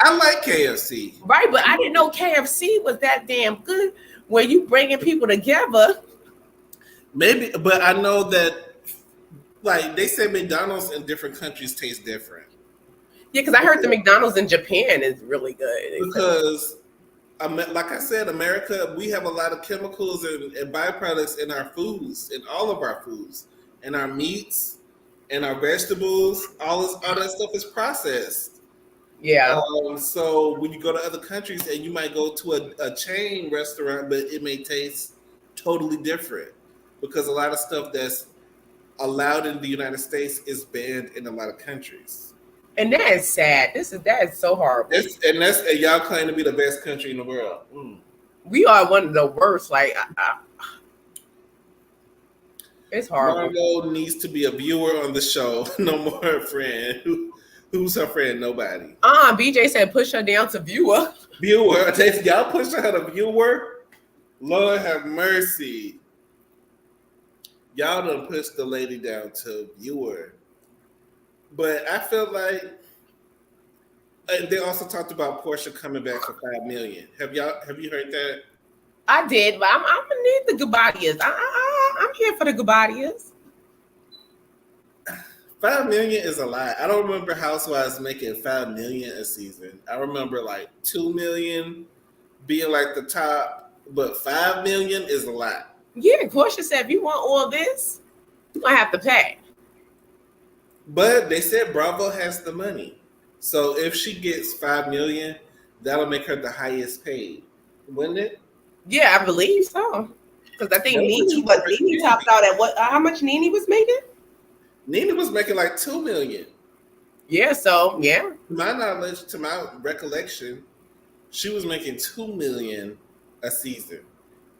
I like KFC. Right, but I didn't know KFC was that damn good. Where you bringing people together. Maybe, but I know that, like, they say McDonald's in different countries taste different. Yeah, because I heard the McDonald's in Japan is really good. Because, like I said, America, we have a lot of chemicals and byproducts in our foods, in all of our foods, and our meats, and our vegetables. All that stuff is processed. Yeah. So when you go to other countries and you might go to a chain restaurant, but it may taste totally different because a lot of stuff that's allowed in the United States is banned in a lot of countries. And that is sad. That is so horrible. And y'all claim to be the best country in the world. We are one of the worst. Like, it's horrible. Marlo needs to be a viewer on the show. No more a friend. Who's her friend? Nobody. BJ said push her down to viewer. Viewer. Y'all push her to viewer? Lord have mercy. Y'all done pushed the lady down to viewer. But I feel like they also talked about Portia coming back for $5 million. Have you heard that? I did, but I'm gonna need the Gabadias. I'm here for the Gabadias. $5 million is a lot. I don't remember Housewives making $5 million a season. I remember like $2 million being like the top, but $5 million is a lot. Yeah, Portia said, if you want all this, you're gonna have to pay. But they said Bravo has the money. So if she gets 5 million, that'll make her the highest paid, wouldn't it? Yeah, I believe so. Because I think That would be Nene, cheap for what her Nene topped Candy. out at what? How much Nene was making? Nina was making like 2 million. Yeah, so yeah. To my knowledge, to my recollection, she was making 2 million a season.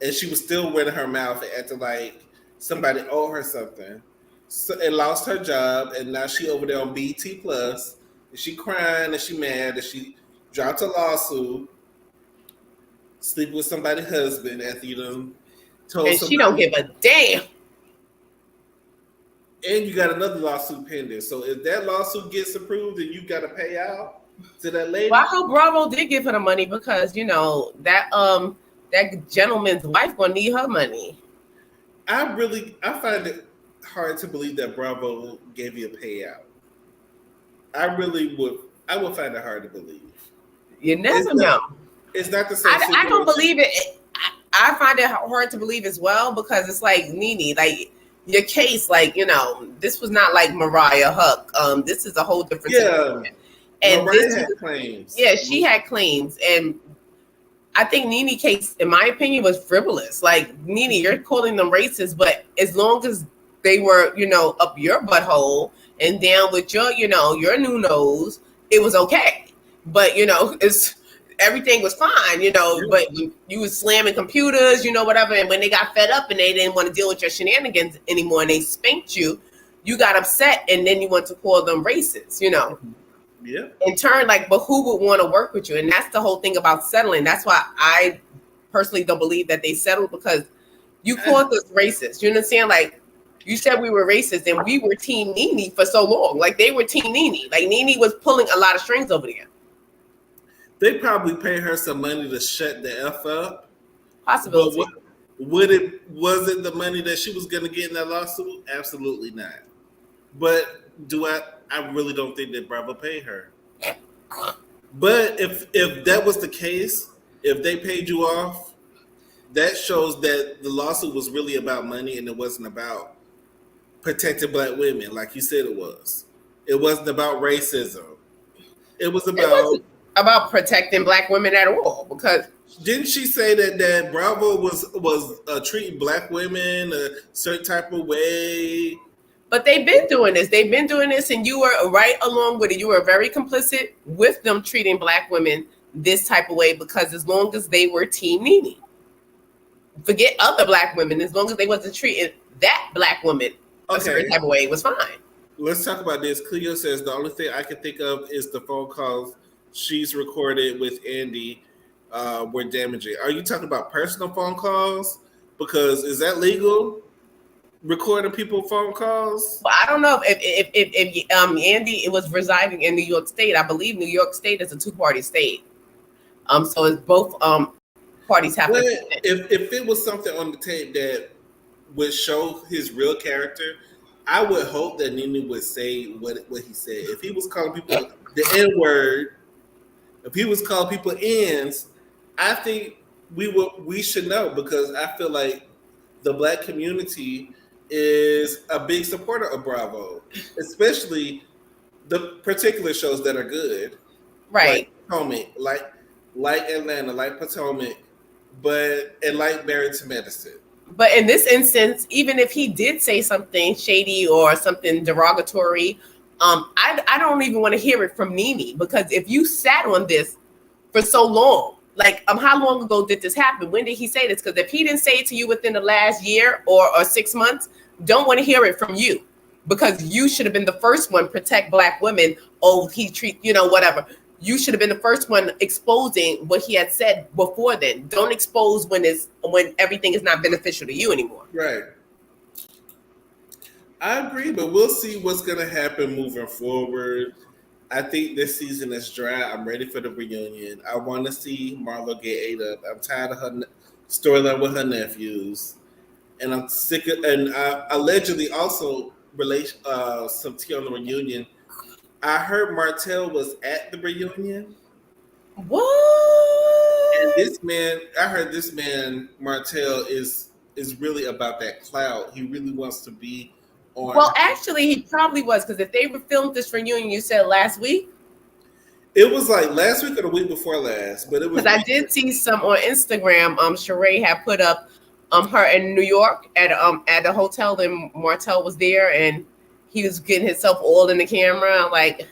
And she was still running her mouth and acting like somebody owed her something. So and lost her job, and now she over there on BT Plus, and she crying and she mad and she dropped a lawsuit, sleep with somebody's husband after you done told And she don't somebody, give a damn. and you got another lawsuit pending. So if that lawsuit gets approved, then you got to pay out to that Well, I lady. hope Bravo did give her the money because that gentleman's wife gonna need her money. I find it hard to believe that Bravo gave you a payout. I really would. I would find it hard to believe. You It's never not. know. It's not the same I don't situation. believe it. I find it hard to believe as well because it's like Nene, like your case, like this was not like Mariah Huck. This is a whole different Yeah, situation. And Mariah this had was, claims. yeah, she had claims, and I think Nene case, in my opinion, was frivolous. Like Nene, you're calling them racist, but as long as they were, up your butthole and down with your new nose, it was okay. But it's everything was fine, Yeah. but you was slamming computers, whatever. And when they got fed up and they didn't want to deal with your shenanigans anymore and they spanked you, you got upset and then you want to call them racist. Yeah. In turn, like, but who would want to work with you? And that's the whole thing about settling. That's why I personally don't believe that they settled because you called us racist. You understand? Like, you said we were racist and we were Team Nene for so long. Like, they were Team Nene. Like, Nene was pulling a lot of strings over there. They probably pay her some money to shut the f up. But Possibility. was it the money that she was going to get in that lawsuit? Absolutely not. But do I really don't think that Bravo paid her. But if that was the case, if they paid you off, that shows that the lawsuit was really about money and it wasn't about protecting black women like you said it was. It wasn't about racism. It was It about. wasn't about protecting black women at all because Didn't she say that Bravo was treating black women a certain type of way? but they've been doing this. They've been doing this, and you were right along with it. You were very complicit with them treating black women this type of way because as long as they were Team Nene, forget other black women, as long as they wasn't treating that black woman a certain Okay, type of way, it was fine. let's talk about this. Cleo says the only thing I can think of is the phone calls she's recorded with Andy were damaging. Are you talking about personal phone calls? Because is that legal? Recording people phone calls? But I don't know if Andy it was residing in New York State. I believe New York State is a two-party state. So it's both parties have Well, to. if it was something on the tape that would show his real character, I would hope that Nene would say what he said. If he was calling people the N word, if he was calling people ends, I think we should know because I feel like the black community is a big supporter of Bravo, especially the particular shows that are good, Right. like Potomac, like Atlanta, like Potomac, and like Married to Medicine. But in this instance, even if he did say something shady or something derogatory, I don't even want to hear it from Nene because if you sat on this for so long, like how long ago did this happen? When did he say this? Because if he didn't say it to you within the last year or 6 months, don't want to hear it from you because you should have been the first one protect black women. Oh, he treat whatever. You should have been the first one exposing what he had said before then. Don't expose when everything is not beneficial to you anymore. Right. I agree, but we'll see what's going to happen moving forward. I think this season is dry. I'm ready for the reunion. I want to see Marlo get ate up. I'm tired of her storyline with her nephews, and I'm sick of. And allegedly also relate some tea on the reunion. I heard Martell was at the reunion. And What? this man, I heard this man, Martell, is really about that clout. He really wants to be on. Well, actually, he probably was because if they filmed this reunion, you said last week. It was like last week or the week before last, but it was Because I did see some on Instagram. Sheree had put up her in New York at the hotel, and Martell was there, and he was getting himself all in the camera. Like,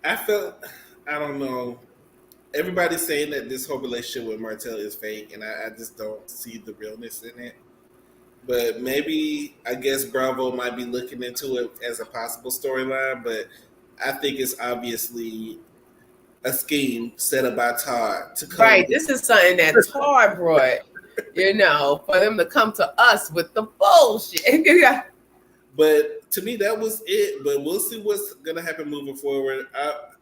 I felt, I don't know. Everybody's saying that this whole relationship with Martell is fake, and I just don't see the realness in it. But maybe I guess Bravo might be looking into it as a possible storyline. But I think it's obviously a scheme set up by Todd to come. right, this is something that Tar brought, for them to come to us with the bullshit. Yeah. But to me, that was it. But we'll see what's gonna happen moving forward.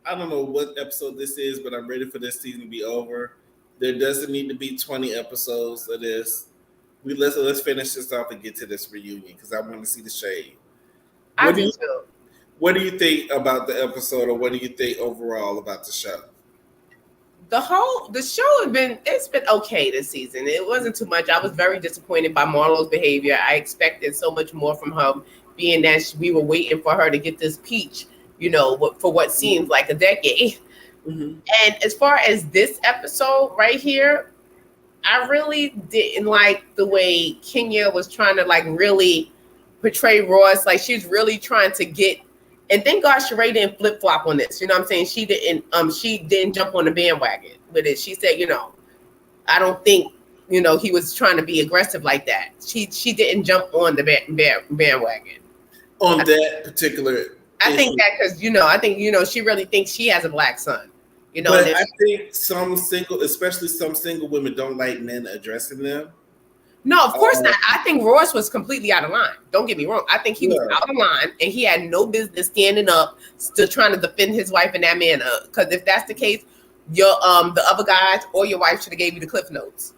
I don't know what episode this is, but I'm ready for this season to be over. There doesn't need to be 20 episodes of this. Let's finish this off and get to this reunion because I want to see the shade. I do too. What do you think about the episode, or what do you think overall about the show? The show it's been okay this season. It wasn't too much. I was very disappointed by Marlo's behavior. I expected so much more from her, being that we were waiting for her to get this peach, for what seems like a decade. Mm-hmm. And as far as this episode right here, I really didn't like the way Kenya was trying to like really portray Ross. Like she's really trying to get. And thank God Sheree didn't flip flop on this. You know what I'm saying? She didn't jump on the bandwagon with it. She said, I don't think, he was trying to be aggressive like that. She didn't jump on the bandwagon. On that particular I think that because, I think, she really thinks she has a black son. But I think especially some single women don't like men addressing them. No, of course not. I think Ross was completely out of line. Don't get me wrong. I think he was out of line, and he had no business standing up, still trying to defend his wife in that manner. Because if that's the case, your the other guys or your wife should have gave you the cliff notes.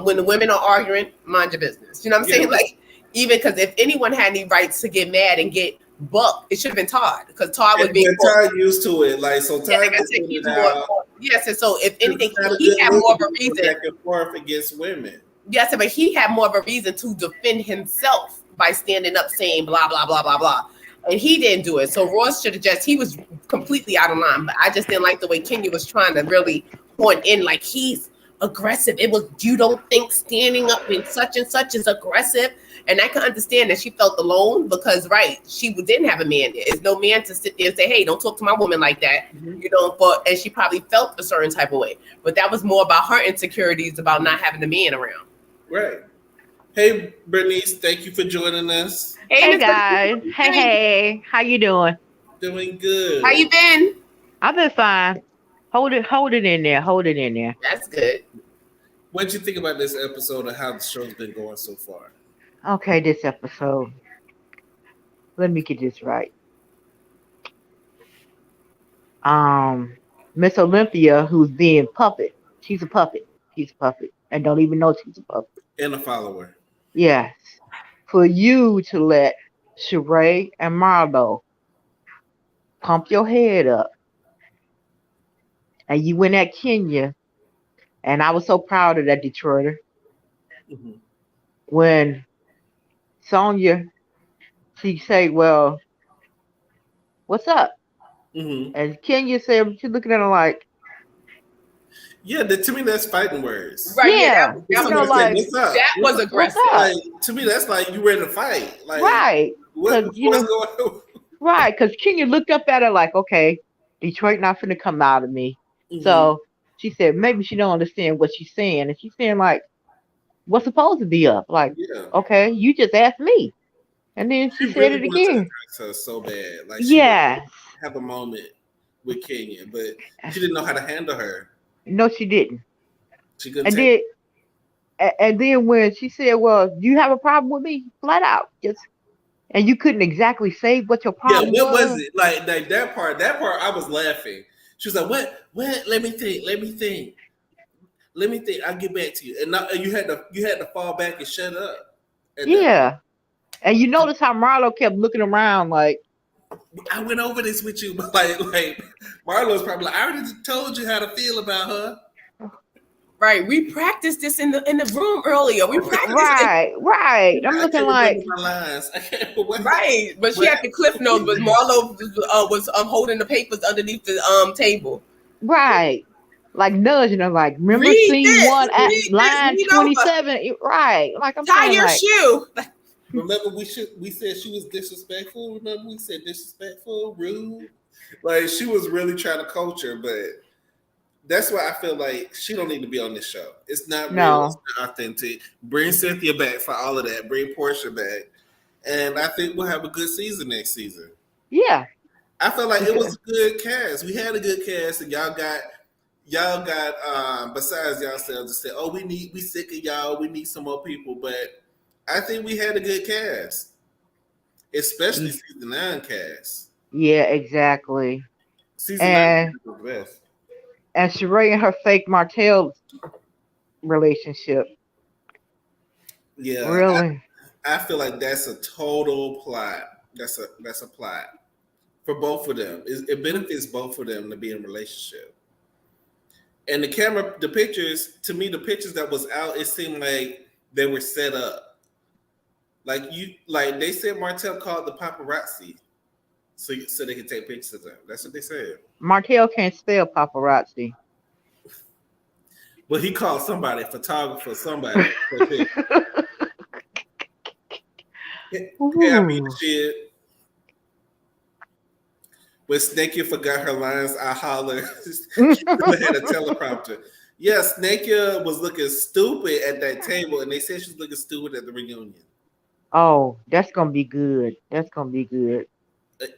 When the women are arguing, mind your business. You know what I'm saying? Like, even because if anyone had any rights to get mad and get bucked, it should have been Todd. Because Todd was being Todd used to it. Like, so Todd yes, and so if anything, he had more of a reason back and forth against women. Yes, but he had more of a reason to defend himself by standing up saying blah, blah, blah, blah, blah. And he didn't do it. So Ross should have he was completely out of line. But I just didn't like the way Kenya was trying to really point in like he's aggressive. You don't think standing up in such and such is aggressive. And I can understand that she felt alone because, she didn't have a man there. There's no man to sit there and say, hey, don't talk to my woman like that. Mm-hmm. And she probably felt a certain type of way. But that was more about her insecurities about not having a man around. Right. Hey, Bernice, thank you for joining us. Hey guys. Hey. How you doing? Doing good. How you been? I've been fine. Hold it in there. That's good. What'd you think about this episode and how the show's been going so far? Okay, this episode. Let me get this right. Miss Olympia, who's being puppet. She's a puppet. And don't even know she's a puppet. And a follower. Yes. For you to let Sheree and Marlo pump your head up. And you went at Kenya. And I was so proud of that Detroiter. Mm-hmm. When Sonia, she said, well, what's up? Mm-hmm. And Kenya said, she's looking at her like, yeah, to me, that's fighting words. Right. Yeah. That was aggressive. Like, to me, that's like you ready to fight. Like, right. What's going on? Right. Because Kenya looked up at her like, okay, Detroit not finna come out of me. Mm-hmm. So she said, maybe she don't understand what she's saying. And she's saying, like, what's supposed to be up? Like, okay, you just asked me. And then she said it again. Her so bad. Like, she have a moment with Kenya, but she didn't know how to handle her. No, she didn't. She couldn't. And then when she said, well, do you have a problem with me? Flat out. And you couldn't exactly say what your problem was. Yeah, what was it? Like that part, I was laughing. She was like, what? Let me think. I'll get back to you. And now you had to fall back and shut up. Yeah. And you notice how Marlo kept looking around like, I went over this with you, but like Marlo's probably like, I already told you how to feel about her. Right. We practiced this in the room earlier. We practiced Right, right. I'm I looking can't like remember my lines. I can't remember what. right. But she had the cliff notes, but Marlo was holding the papers underneath the table. right. Like nudging her, like remember Read scene this, one at read this, line read over. 27. Right. Like I'm Tie saying, your like shoe. Remember, we said she was disrespectful. Remember, we said disrespectful, rude. Like she was really trying to coach her, but that's why I feel like she don't need to be on this show. It's not real. It's no. not authentic. Bring Cynthia back for all of that. Bring Portia back, and I think we'll have a good season next season. Yeah. I feel like it was Because a good cast. We had a good cast, and y'all got besides yourselves to say, oh, we sick of y'all. We need some more people, but I think we had a good cast, especially season 9 cast. yeah, exactly. Season 9 And was the best. and Sheree and her fake Martell relationship. Yeah, Really? I feel like that's a total plot. That's a plot for both of them. It benefits both of them to be in a relationship. And the pictures, to me, the pictures that was out, it seemed like they were set up. Like they said, Martell called the paparazzi, so they could take pictures of them. That's what they said. Martell can't spell paparazzi. But he called somebody, a photographer, somebody. For a picture. Hey, I mean Ooh. shit. When Snakia forgot her lines, I holler. She had a teleprompter. Yeah, Snakia was looking stupid at that table, and they said she was looking stupid at the reunion. Oh, that's gonna be good. That's gonna be good.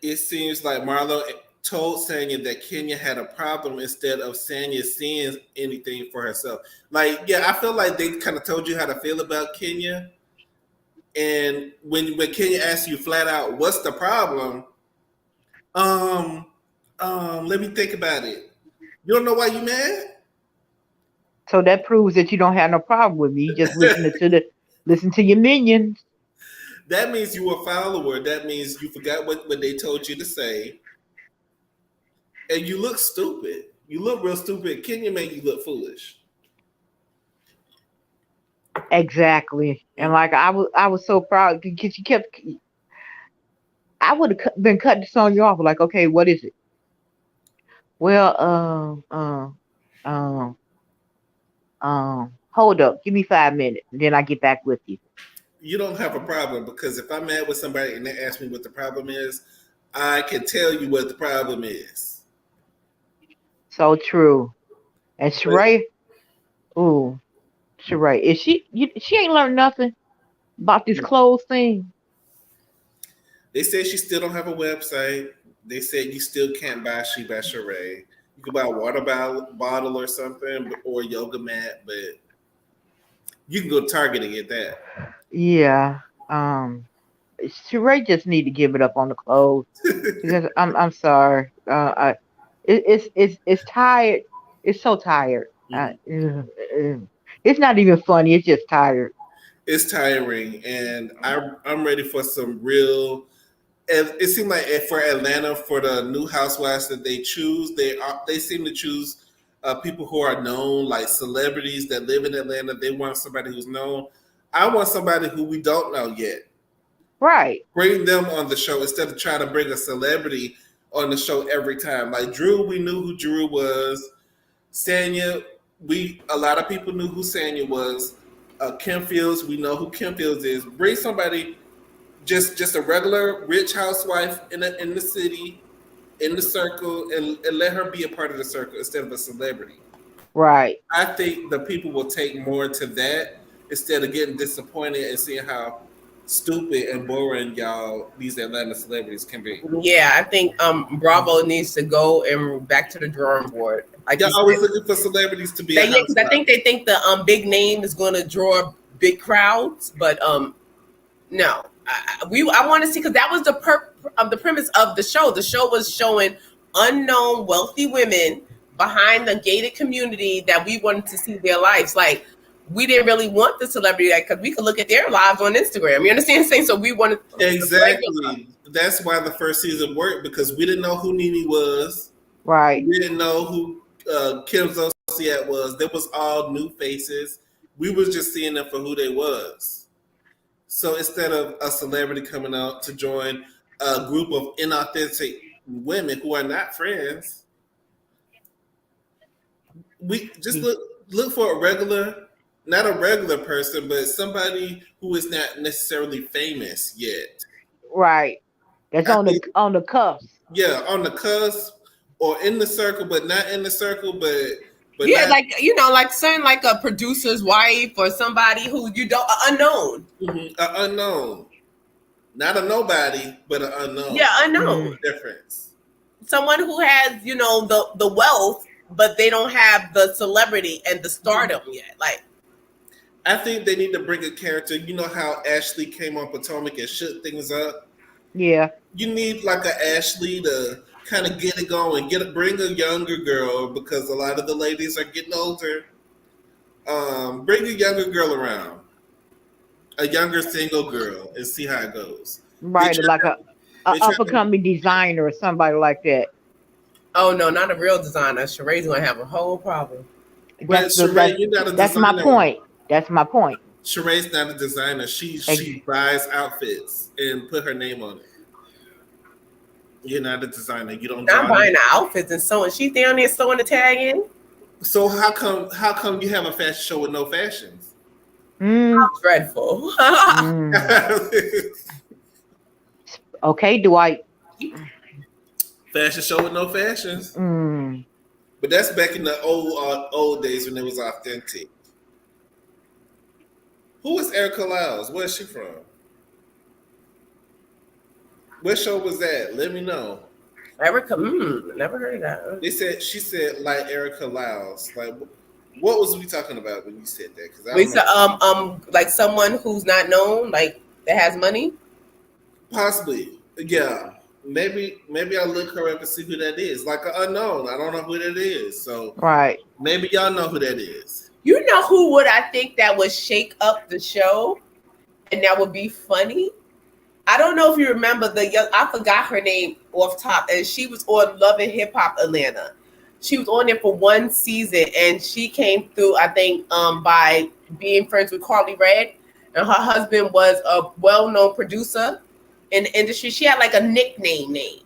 It seems like Marlo told Sanya that Kenya had a problem instead of Sanya seeing anything for herself. Like, yeah, I feel like they kind of told you how to feel about Kenya. And when Kenya asks you flat out, what's the problem? Let me think about it. You don't know why you mad? So that proves that you don't have no problem with me. You just listen to your minions. That means you were a follower. That means you forgot what they told you to say. And you look stupid. You look real stupid. Kenya made you look foolish. Exactly. And like I was so proud because you kept. I would have been cutting the song you off like, okay, what is it? Well, hold up, give me 5 minutes, and then I get back with you. You don't have a problem because if I'm mad with somebody and they ask me what the problem is, I can tell you what the problem is. So true. And But Sheree, ooh, Sheree, is she ain't learned nothing about this clothes thing? they said she still don't have a website. They said you still can't buy She by Sheree. You can buy a water bottle or something or a yoga mat, but you can go to Target and get that. Yeah. Sheree just need to give it up on the clothes because I'm sorry. It's tired. It's so tired. It's not even funny. It's just tired. It's tiring, and I'm ready for some real. It seemed like for Atlanta, for the new housewives that they choose, they seem to choose people who are known, like celebrities that live in Atlanta. They want somebody who's known. I want somebody who we don't know yet. Right. Bring them on the show instead of trying to bring a celebrity on the show every time. Like Drew, we knew who Drew was. Sanya, a lot of people knew who Sanya was. Kim Fields, we know who Kim Fields is. Bring somebody, just a regular rich housewife in the city, in the circle, and let her be a part of the circle instead of a celebrity. Right. I think the people will take more to that instead of getting disappointed and seeing how stupid and boring these Atlanta celebrities can be. Yeah, I think Bravo needs to go and back to the drawing board. Like y'all always looking for celebrities to be. Because I think they think the big name is going to draw big crowds, but no. I want to see, because that was the premise of the show. The show was showing unknown wealthy women behind the gated community that we wanted to see their lives. Like, we didn't really want the celebrity because we could look at their lives on Instagram. You understand what I'm saying? So we wanted exactly. That's why the first season worked, because we didn't know who Nene was. Right. We didn't know who Kim Zoe see it was there was all new faces. We was just seeing them for who they was. So instead of a celebrity coming out to join a group of inauthentic women who are not friends, we just look for a regular, not a regular person, but somebody who is not necessarily famous yet. Right. That's I think, on the cuffs. yeah, on the cusp or in the circle, but not in the circle, but Yeah, not like like certain like a producer's wife or somebody who you don't unknown. unknown, not a nobody, but an unknown. Yeah, unknown. Difference. Someone who has the wealth, but they don't have the celebrity and the stardom yet. Like, I think they need to bring a character. You know how Ashley came on Potomac and shook things up. Yeah. You need like a Ashley to kind of get it going. Bring a younger girl because a lot of the ladies are getting older. Bring a younger girl around, a younger single girl, and see how it goes. Right. Like a up and coming designer or somebody like that. oh no, not a real designer. Sheree's gonna have a whole problem. But Sheree, you're not a designer. That's my point. That's my point. Sheree's not a designer. She buys outfits and put her name on it. You're not a designer. You don't. Not buying the outfits and sewing. She's down there sewing the tag in. So how come you have a fashion show with no fashions? How dreadful. Okay, Dwight. Fashion show with no fashions. But that's back in the old days when it was authentic. Who is Erica Lyles? Where's she from? What show was that? Let me know. Erica, never heard of that. She said like Erica Lyles. Like, what was we talking about when you said that? Because we said like someone who's not known, like that has money. Possibly, yeah. Maybe I'll look her up and see who that is. Like an unknown. I don't know who that is. So right. Maybe y'all know who that is. You know who would I think that would shake up the show, and that would be funny? I don't know if you remember I forgot her name off top, and she was on Love and Hip Hop Atlanta. She was on there for one season, and she came through, I think, by being friends with Carly Red, and her husband was a well-known producer in the industry. She had like a nickname name.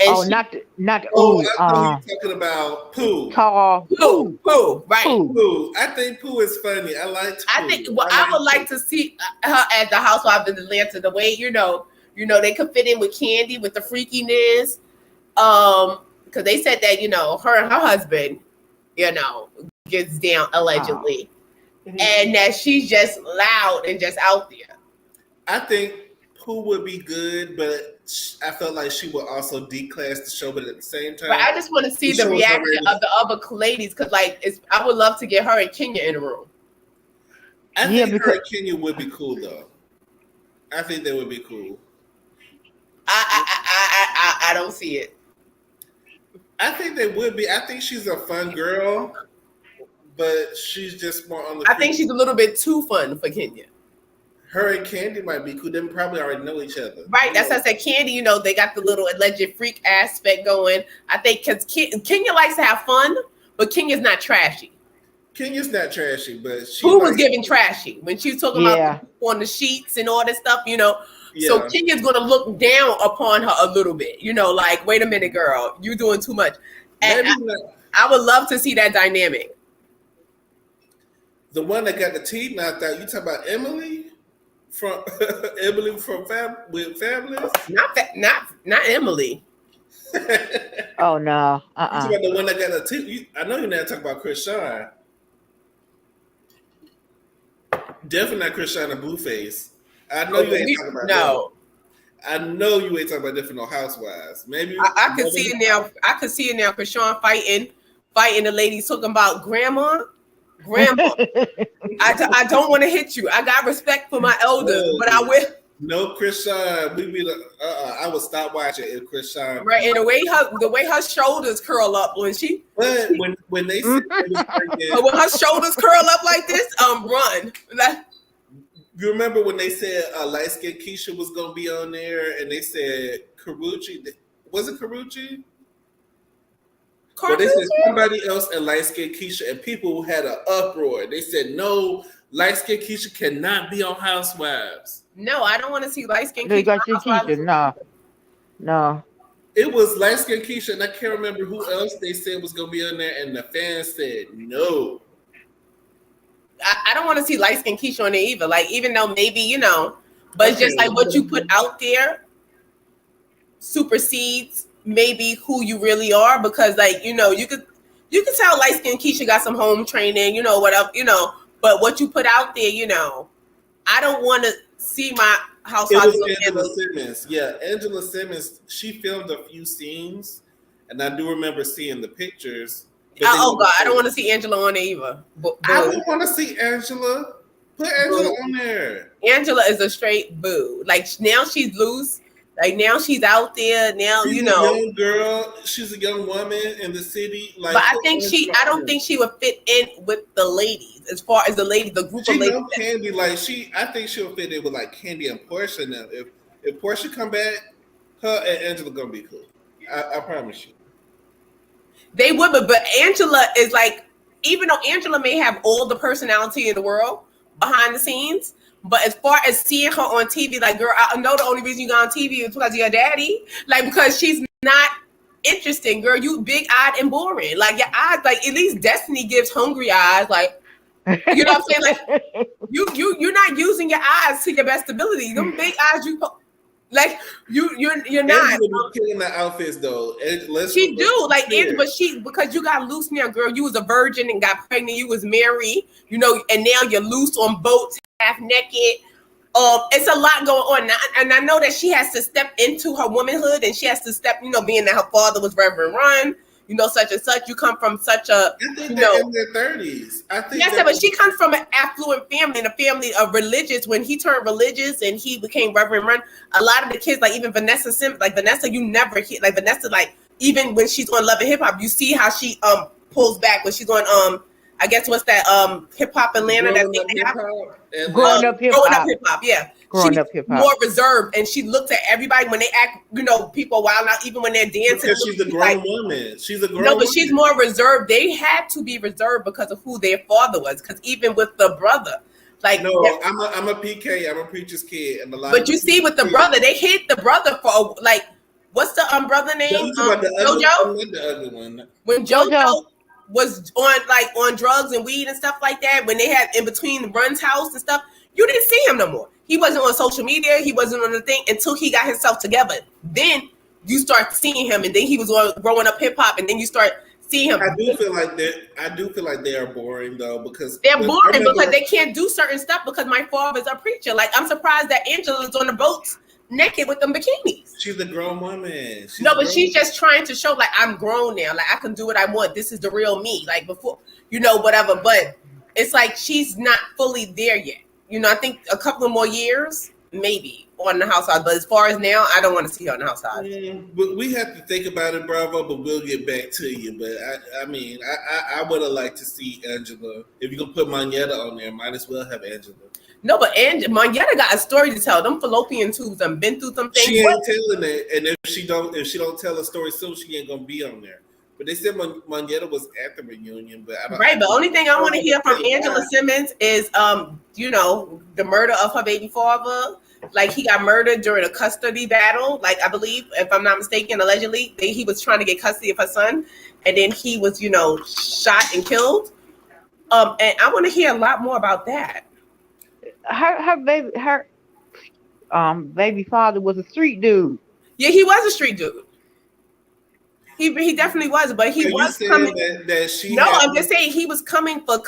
And I thought you were talking about Pooh. Pooh, right? Pooh. I think Pooh is funny. I like. I think. Well, I would like to see her as the Housewives in Atlanta. The way they could fit in with Candy with the freakiness. Because they said that her and her husband, gets down allegedly, and that she's just loud and just out there. I think Pooh would be good, but I felt like she would also declass the show, but at the same time, but I just want to see the reaction of the other ladies because, I would love to get her and Kenya in the room. I think her and Kenya would be cool, though. I think they would be cool. I don't see it. I think they would be. I think she's a fun girl, but she's just more on the. I think she's a little bit too fun for Kenya. Her and Candy might be cool. They probably already know each other. Right. That's why I said Candy, they got the little alleged freak aspect going. I think because Kenya likes to have fun, but Kenya's not trashy. Kenya's not trashy, but who was giving trashy when she was talking about on the sheets and all this stuff, Yeah. So Kenya's going to look down upon her a little bit, like, wait a minute, girl, you're doing too much. And I would love to see that dynamic. The one that got the teeth knocked out, you talking about Emily? From Emily from Fabulous? Not Emily. Oh no! You talking about the one that got the teeth? I know you're not talking about Chris Shine. Definitely not Chris Shine and Blueface. I know you ain't talking about no. That. I know you ain't talking about different Housewives. Maybe I could see it now. I could see it now. Chris Shine fighting the ladies talking about grandma. I don't want to hit you. I got respect for my elders, but I will. No, Chris Shine. We be I would stop watching if Chris Shine. Right, and the way her shoulders curl up when she. But when they said when her shoulders curl up like this, run. You remember when they said light skinned Keisha was gonna be on there, and they said Karuchi. Was it Karuchi? But they said Cartucho? somebody else and light skinned Keisha, and people had an uproar. They said no, light skinned Keisha cannot be on Housewives. No, I don't want to see light skin They Keisha got your on Housewives. Keisha. No, no. It was light skinned Keisha, and I can't remember who else they said was gonna be on there, and the fans said no. I don't want to see light skin Keisha on there either. Like, even though maybe, but it's just like what you put out there supersedes maybe who you really are, because like, you could tell light skin Keisha got some home training, whatever, but what you put out there, I don't want to see my housewives. It was Angela Simmons. Yeah, Angela Simmons, she filmed a few scenes, and I do remember seeing the pictures. Oh God, I don't want to see Angela on there either. I would want to see Angela. Put Angela on there. Angela is a straight boo. Like, now she's loose. Like, now she's out there. Now, she's a young girl. She's a young woman in the city. Like, but I don't think she would fit in with the ladies. As far as the ladies, the group of ladies. Know Candy, I think she'll fit in with like Candy and Portia now. If Portia come back, her and Angela gonna be cool. I promise you. They would, but Angela is like, even though Angela may have all the personality in the world behind the scenes, but as far as seeing her on TV, like, girl, I know the only reason you got on TV is because of your daddy. Like, because she's not interesting, girl. You big-eyed and boring. Like, your eyes, like, at least Destiny gives hungry eyes. Like, you know what I'm saying? Like, you're not using your eyes to your best ability. Them big eyes, you're not. Angela killing the outfits though. She do like, but because you got loose now, girl. You was a virgin and got pregnant. You was married, and now you're loose on boats, half naked. It's a lot going on now, and I know that she has to step into her womanhood, and she has to step, being that her father was Reverend Run. Such and such. You come from such a, I think they're in their 30s. I think. Yes, but she comes from an affluent family, and a family of religious. When he turned religious and he became Reverend Run, a lot of the kids, like even Vanessa Sims, like Vanessa, you never hear, like Vanessa, like even when she's on Love and Hip Hop, you see how she pulls back when she's on I guess what's that Hip Hop Atlanta that thing they have? Growing up hip hop, yeah. Growing up hip hop. More reserved, and she looks at everybody when they act, people wild out, even when they're dancing. Because she's a grown woman. She's a grown woman. No, but she's more reserved. They had to be reserved because of who their father was. Because even with the brother, like, no, I'm a PK. I'm a preacher's kid, and a lot. But you see, with the brother, they hit the brother for like, what's the brother name? JoJo. The other one. When JoJo was on drugs and weed and stuff like that, when they had in between Run's house and stuff, you didn't see him no more. He wasn't on social media. He wasn't on the thing until he got himself together. Then you start seeing him, and then he was on Growing Up Hip Hop, and then you start seeing him. I do feel like they are boring though, because they're boring because they can't do certain stuff because my father's a preacher. Like, I'm surprised that Angela's on the boats naked with them bikinis. She's a grown woman. She's just trying to show, like, I'm grown now. Like, I can do what I want. This is the real me. Like, before, whatever. But it's like she's not fully there yet. I think a couple of more years, maybe, on the Housewives. But as far as now, I don't want to see her on the Housewives. But we have to think about it, Bravo. But we'll get back to you. But I would have liked to see Angela. If you're gonna put Moneta on there, might as well have Angela. No, but Moneta got a story to tell. Them fallopian tubes have been through some things. She ain't telling it, and if she don't tell a story soon, she ain't gonna be on there. But they said Moneta was at the reunion, but I don't. Right, but the only thing I want to hear from Angela Simmons is, the murder of her baby father. Like, he got murdered during a custody battle. Like, I believe, if I'm not mistaken, allegedly, he was trying to get custody of her son, and then he was, shot and killed. And I want to hear a lot more about that. Her baby father was a street dude. Yeah, he was a street dude. He definitely was, but he was coming. I'm just saying he was coming for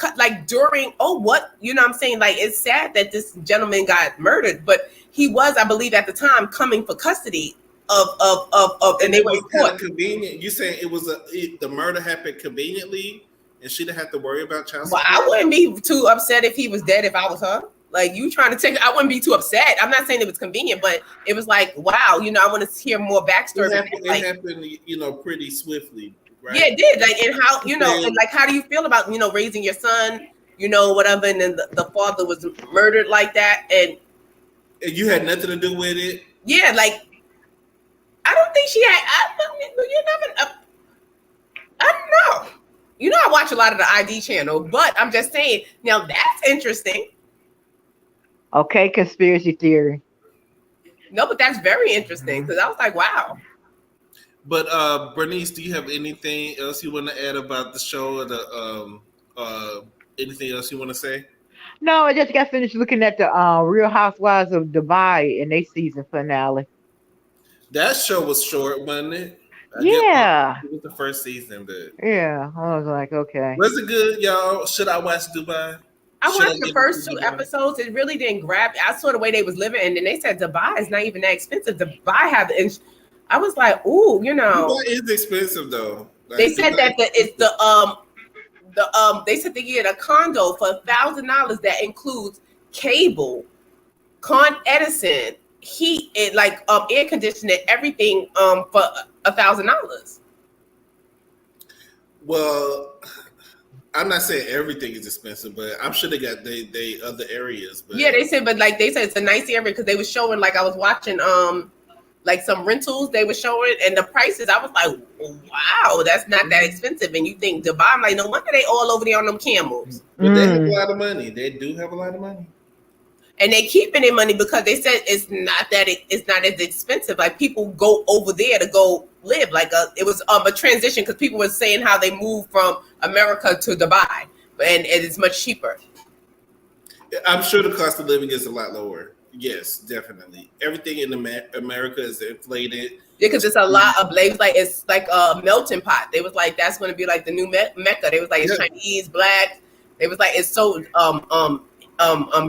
during. Oh, what I'm saying? Like, it's sad that this gentleman got murdered, but he was, I believe, at the time coming for custody of, and they were kind of convenient. You saying the murder happened conveniently, and she didn't have to worry about child support? Well, I wouldn't be too upset if he was dead if I was her. Like, you trying to take, I wouldn't be too upset. I'm not saying it was convenient, but it was like, wow, I want to hear more backstory. It happened, pretty swiftly, right? Yeah, it did. Like, and how, and like, how do you feel about, raising your son, whatever, and then the father was murdered like that, and you had nothing to do with it? Yeah, like, I don't think she had, I don't know. You know, I watch a lot of the ID channel, but I'm just saying. Now that's interesting. Okay, conspiracy theory. No, but that's very interesting because I was like, wow. But Bernice, do you have anything else you want to add about the show or the anything else you want to say? No, I just got finished looking at the Real Housewives of Dubai and they season finale. That show was short, wasn't it? I get Yeah, it was the first season, but yeah. I was like, okay. was it good, y'all? Should I watch Dubai? I Should I watched the get first into two Dubai? episodes. It really didn't grab. I saw the way they was living, and then they said Dubai is not even that expensive. Dubai have, and I was like, ooh, you know. Dubai is expensive though. Like, They said Dubai that is expensive. they said they get a condo for $1,000 that includes cable, Con Edison, heat, and like air conditioning, everything for $1,000. Well, I'm not saying everything is expensive, but I'm sure they got they other areas. But Yeah, they said, but like they said, it's a nice area because they were showing, like I was watching like some rentals they were showing, and the prices. I was like, wow, that's not that expensive. And you think Dubai? I'm like, no wonder they all over there on them camels. But they have a Mm. lot of money. They do have a lot of money. And they keeping their money because they said it's not that it's not as expensive. Like people go over there to go live. Like it was a transition because people were saying how they moved from America to Dubai, and it is much cheaper. I'm sure the cost of living is a lot lower. Yes, definitely. Everything in America is inflated. Yeah, because it's a lot of labels. Like it's like a melting pot. They was like that's going to be like the new Mecca. They was like it's Yeah. Chinese, black. They was like it's so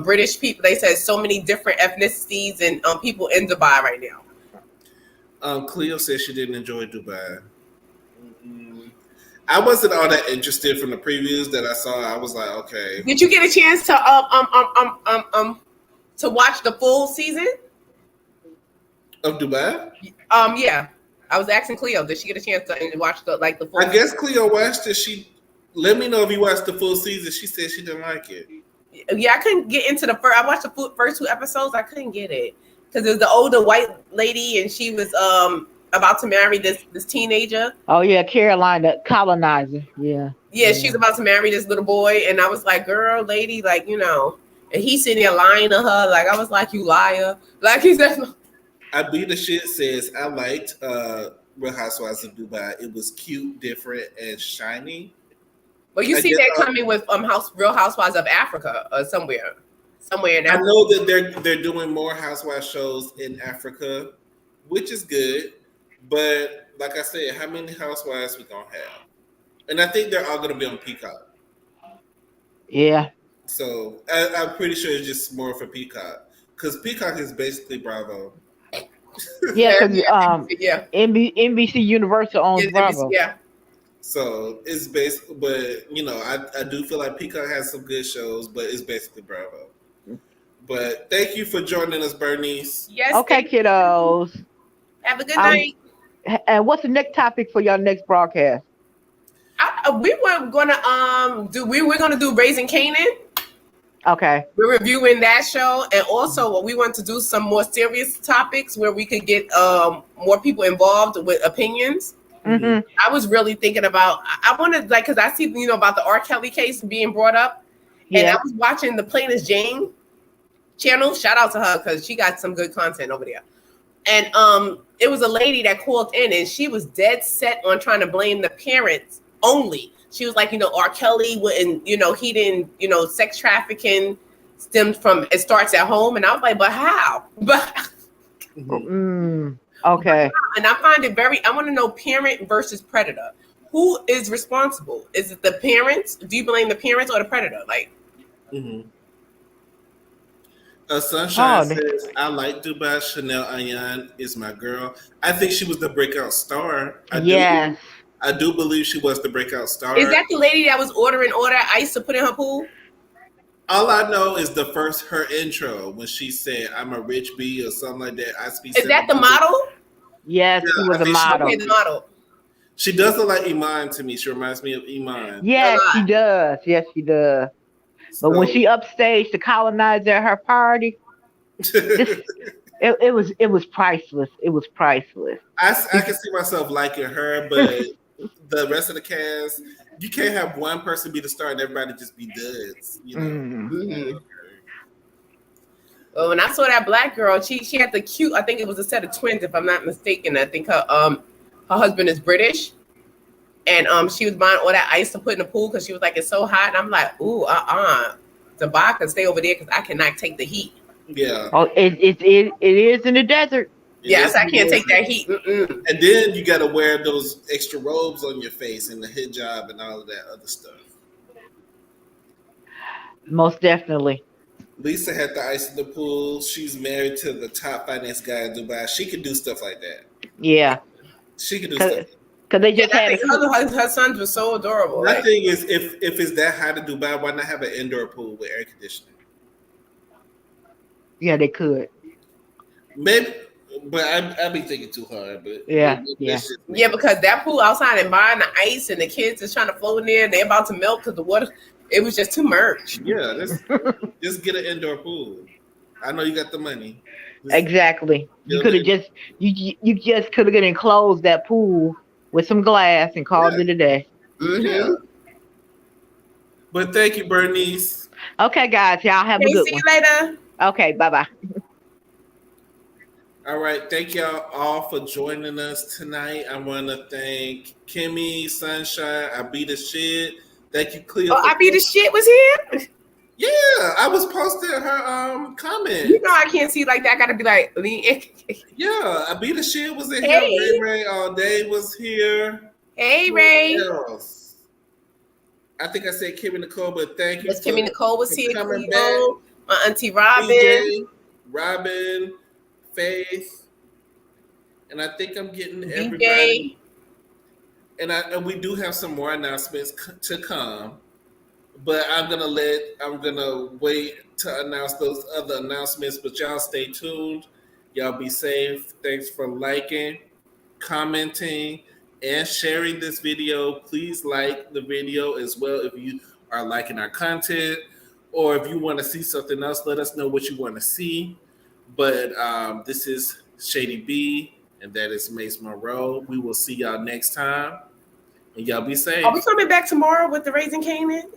British people. They said so many different ethnicities and people in Dubai right now. Cleo said she didn't enjoy Dubai. I wasn't all that interested from the previews that I saw. I was like, okay. Did you get a chance to watch the full season? Of Dubai? Yeah. I was asking Cleo, did she get a chance to watch the full I guess Cleo watched it. She let me know if you watched the full season. She said she didn't like it. Yeah, I couldn't get into the first. I watched the first two episodes. I couldn't get it because it was the older white lady, and she was about to marry this teenager. Oh yeah, Caroline, the colonizer. Yeah. Yeah, she's about to marry this little boy, and I was like, "Girl, lady, like you know," and he's sitting there lying to her. Like I was like, "You liar!" Like he said. I beat the shit says I liked Real Housewives of Dubai. It was cute, different, and shiny. Well, you I see guess, that coming with Real Housewives of Africa or somewhere in I Africa. know that they're doing more housewife shows in Africa, which is good. But like I said, how many housewives we gonna have? And I think they're all gonna be on Peacock. Yeah. So I'm pretty sure it's just more for Peacock because Peacock is basically Bravo. Yeah, because Yeah. NBC Universal owns Bravo. Yeah. So it's basically, but you know, I do feel like Peacock has some good shows, but it's basically Bravo. But thank you for joining us, Bernice. Yes. Okay, kiddos. Have a good night. And what's the next topic for your next broadcast? We were gonna we're gonna do Raising Canaan. Okay. We're reviewing that show, and also we want to do some more serious topics where we could get more people involved with opinions. Mm-hmm. I was really thinking about. I wanted because I see about the R. Kelly case being brought up, and I was watching the Plain as Jane channel. Shout out to her because she got some good content over there. And it was a lady that called in, and she was dead set on trying to blame the parents only. She was like, R. Kelly wouldn't, he didn't, sex trafficking stems from it starts at home, and I was like, but how? But okay. And I find it I want to know parent versus predator. Who is responsible? Is it the parents? Do you blame the parents or the predator? Like, Sunshine says, I like Dubai. Chanel Ayan is my girl. I think she was the breakout star. I do believe she was the breakout star. Is that the lady that was ordering all that ice to put in her pool? All I know is her intro when she said, I'm a rich bee or something like that. Is that the model? Yes, she was a model. Okay, the model. She does look like Iman to me. She reminds me of Iman. Yes, she does. Yes, she does. But when she upstaged the colonizer at her party, it was priceless. It was priceless. I can see myself liking her, but the rest of the cast. You can't have one person be the star and everybody just be duds. You know. Mm-hmm. Well, when I saw that black girl, she had the cute. I think it was a set of twins, if I'm not mistaken. I think her husband is British, and she was buying all that ice to put in the pool because she was like, it's so hot, and I'm like, ooh, Tabaka, stay over there because I cannot take the heat. Yeah. Oh, it is in the desert. Yes, I can't take that heat. Mm-mm. And then you got to wear those extra robes on your face and the hijab and all of that other stuff. Most definitely. Lisa had the ice in the pool. She's married to the top finance guy in Dubai. She can do stuff like that. Yeah. She can do stuff. Because they just had her sons were so adorable. My thing is, if it's that hot in Dubai, why not have an indoor pool with air conditioning? Yeah, they could. Maybe, but I'd be thinking too hard. But yeah. Because that pool outside and buying the ice and the kids is trying to float in there, they're about to melt because the water. It was just too much. Yeah, just get an indoor pool. I know you got the money. Exactly. You could have just could have enclosed that pool with some glass and called it a day. Mm-hmm. Yeah. But thank you, Bernice. Okay, guys. Y'all have a good one. See you later. Okay, bye-bye. All right. Thank y'all all for joining us tonight. I want to thank Kimmy, Sunshine, I Beat the Shit. Thank you, Cleo. I Beat the Shit was here? Yeah, I was posting her comment. You know I can't see like that. I gotta be like, yeah, I Beat the Shit was in here. Ray all day was here. Hey, Ray. Else? I think I said Kimmy Nicole, but thank you. Yes, Kimmy Nicole was here. Coming back. My auntie Robin. DJ, Robin, Faith, and I think I'm getting everybody. And we do have some more announcements to come, but I'm gonna wait to announce those other announcements. But y'all stay tuned. Y'all be safe. Thanks for liking, commenting, and sharing this video. Please like the video as well if you are liking our content, or if you want to see something else, let us know what you want to see. But this is Shady B, and that is Mace Monroe. We will see y'all next time, and y'all be safe. Are we coming back tomorrow with the Raising Canaan?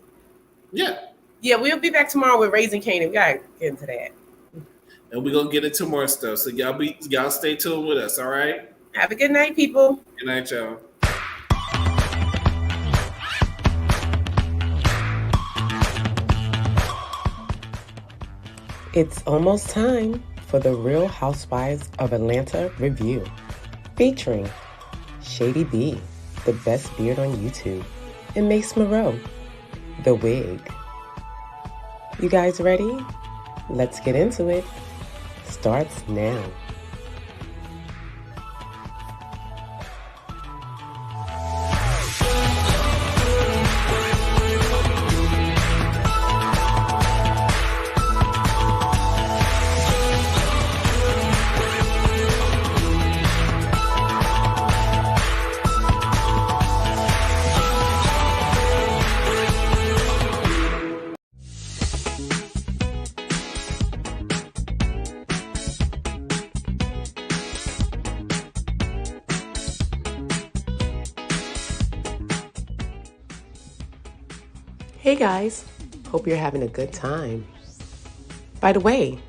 Yeah. Yeah, we'll be back tomorrow with Raising Canaan. We gotta get into that. And we're gonna get into more stuff. So y'all stay tuned with us, all right? Have a good night, people. Good night, y'all. It's almost time for the Real Housewives of Atlanta review, featuring Shady B, the best beard on YouTube, and Mace Monroe, the wig. You guys ready? Let's get into it. Starts now. Hey guys, hope you're having a good time. By the way,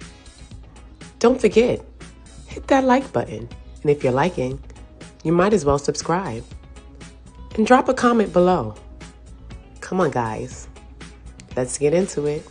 don't forget, hit that like button. And if you're liking, you might as well subscribe. And drop a comment below. Come on guys, let's get into it.